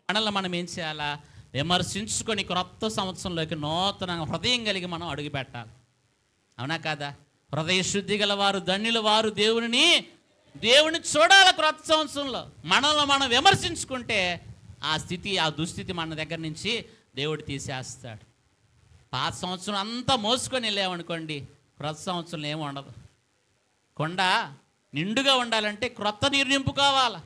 మనల్ని మనం ఏం చేయాలా? విమర్శించుకొని క్రొత్త సంవత్సరంలోకి నూతన హృదయం కలిగి మనం అడుగు పెట్టాలి. అవునా కాదా? హృదయ శుద్ధి గల వారు ధన్యుల వారు దేవుని చూడాలి. క్రొత్త సంవత్సరంలో మనల్ని మనం విమర్శించుకుంటే ఆ స్థితి, ఆ దుస్థితి మన దగ్గర నుంచి దేవుడు తీసేస్తాడు. పాత సంవత్సరం అంతా మోసుకొని వెళ్ళామనుకోండి, క్రొత్త సంవత్సరంలో ఏమి ఉండదు. కొండ నిండుగా ఉండాలంటే క్రొత్త నీరు నింపుకోవాలి.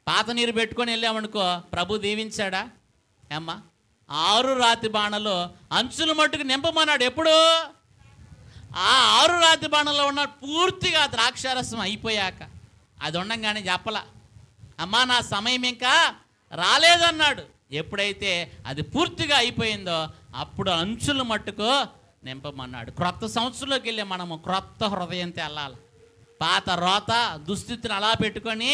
పాత నీరు పెట్టుకొని వెళ్ళామనుకో, ప్రభు దీవించాడా? ఏమ్మా, 6 రాతి బాణలో అంచుల మట్టుకు నింపమన్నాడు. ఎప్పుడు? ఆ 6 రాతి బాణంలో ఉన్న పూర్తిగా ద్రాక్షారసం అయిపోయాక అది ఉండంగానే చెప్పలా, అమ్మా నా సమయం ఇంకా రాలేదన్నాడు. ఎప్పుడైతే అది పూర్తిగా అయిపోయిందో అప్పుడు అంచులు మట్టుకు నింపమన్నాడు. క్రొత్త సంవత్సరంలోకి వెళ్ళి మనము క్రొత్త హృదయంతో వెళ్ళాలి. పాత రోత దుస్థితిని అలా పెట్టుకొని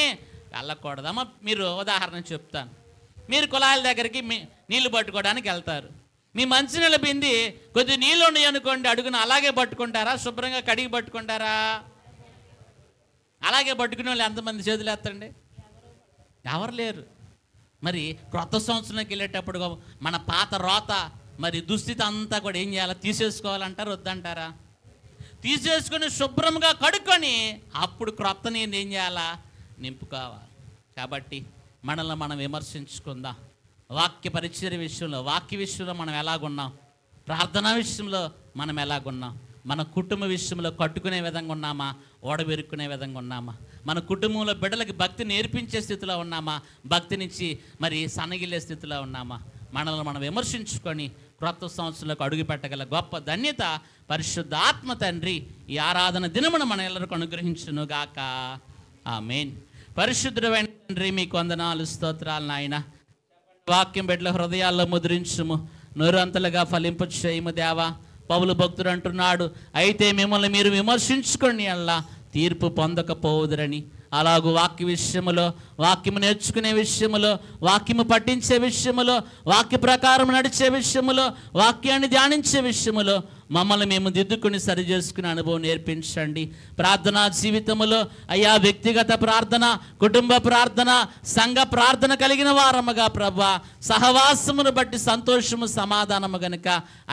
వెళ్ళకూడదమ్మా. మీరు ఉదాహరణ చెప్తాను. మీరు కుళాయిల దగ్గరికి నీళ్లు పట్టుకోవడానికి వెళ్తారు. మీ మంచినీళ్ళ బింది కొద్ది నీళ్ళు ఉన్నాయి అనుకోండి, అడుగున అలాగే పట్టుకుంటారా, శుభ్రంగా కడిగి పట్టుకుంటారా? అలాగే పట్టుకునే వాళ్ళు ఎంతమంది చేతులు ఎత్తండి? ఎవరు లేరు. మరి క్రొత్త సంవత్సరంలోకి వెళ్ళేటప్పుడు మన పాత రోత మరి దుస్థితి అంతా కూడా ఏం చేయాలి? తీసేసుకోవాలంటారు, వద్దంటారా? తీసేసుకొని శుభ్రంగా కడుక్కొని అప్పుడు క్రొత్త నీరు ఏం చేయాలా? నింపుకోవాలి. కాబట్టి మనల్ని మనం విమర్శించుకుందాం. వాక్య పరిచర్య విషయంలో, వాక్య విషయంలో మనం ఎలాగున్నాం? ప్రార్థనా విషయంలో మనం ఎలాగున్నాం? మన కుటుంబ విషయంలో కట్టుకునే విధంగా ఉన్నామా? ఓడబెరుక్కునే విధంగా ఉన్నామా? మన కుటుంబంలో బిడ్డలకి భక్తి నేర్పించే స్థితిలో ఉన్నామా? భక్తి నుంచి మరి సన్నగిల్లే స్థితిలో ఉన్నామా? మనల్ని మనం విమర్శించుకొని క్రొత్త సంవత్సరంలోకి అడుగు పెట్టగల గొప్ప ధన్యత పరిశుద్ధ ఆత్మ తండ్రి ఈ ఆరాధన దినమున మన ఎల్లరికీ అనుగ్రహించును గాక. ఆమేన్. పరిశుద్ధుడైన తండ్రి మీకు వందనాలు, స్తోత్రాలు నాయన. వాక్యం బిడ్డల హృదయాల్లో ముద్రించుము, నూరంతలుగా ఫలింపు చేయము దేవా. పౌలు భక్తుడు అంటున్నాడు, అయితే మిమ్మల్ని మీరు విమర్శించుకొని అలా తీర్పు పొందకపోదురని. అలాగూ వాక్య విషయములో, వాక్యము నేర్చుకునే విషయములో, వాక్యము పఠించే విషయములో, వాక్య ప్రకారం నడిచే విషయములో, వాక్యాన్ని ధ్యానించే విషయములో మమ్మల్ని మేము దిద్దుకుని సరి చేసుకునే అనుభవం నేర్పించండి. ప్రార్థనా జీవితములో అయ్యా వ్యక్తిగత ప్రార్థన, కుటుంబ ప్రార్థన, సంఘ ప్రార్థన కలిగిన వారముగా ప్రభా, సహవాసమును బట్టి సంతోషము సమాధానము గనుక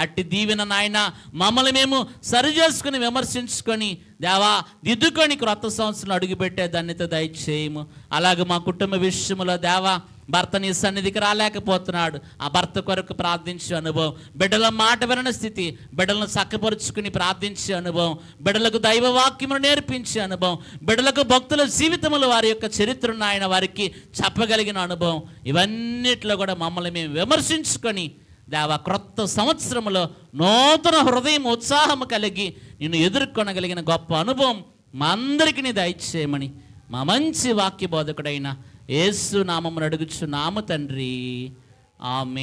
అట్టి దీవెన నాయన మమ్మల్ని మేము సరి చేసుకుని విమర్శించుకొని దేవా దిద్దుకొని క్రొత్త సంవత్సరం అడుగుపెట్టే ధన్యత దయచేయము. అలాగే మా కుటుంబ విషయములో దేవా భర్త నీ సన్నిధికి రాలేకపోతున్నాడు, ఆ భర్త కొరకు ప్రార్థించే అనుభవం, బిడ్డల మాట వినని స్థితి, బిడ్డలను చక్కపరుచుకుని ప్రార్థించే అనుభవం, బిడ్డలకు దైవ వాక్యమును నేర్పించే అనుభవం, బిడ్డలకు భక్తుల జీవితంలో వారి యొక్క చరిత్రను ఆయన వారికి చెప్పగలిగిన అనుభవం, ఇవన్నిట్లో కూడా మమ్మల్ని మేము విమర్శించుకొని దేవా క్రొత్త సంవత్సరంలో నూతన హృదయం ఉత్సాహము కలిగి నిన్ను ఎదుర్కొనగలిగిన గొప్ప అనుభవం మా అందరికీ దయచేయమని మా మంచి వాక్య బోధకుడైన యేసు నామమున అడుగుచున్నాము తండ్రి. ఆమేన్.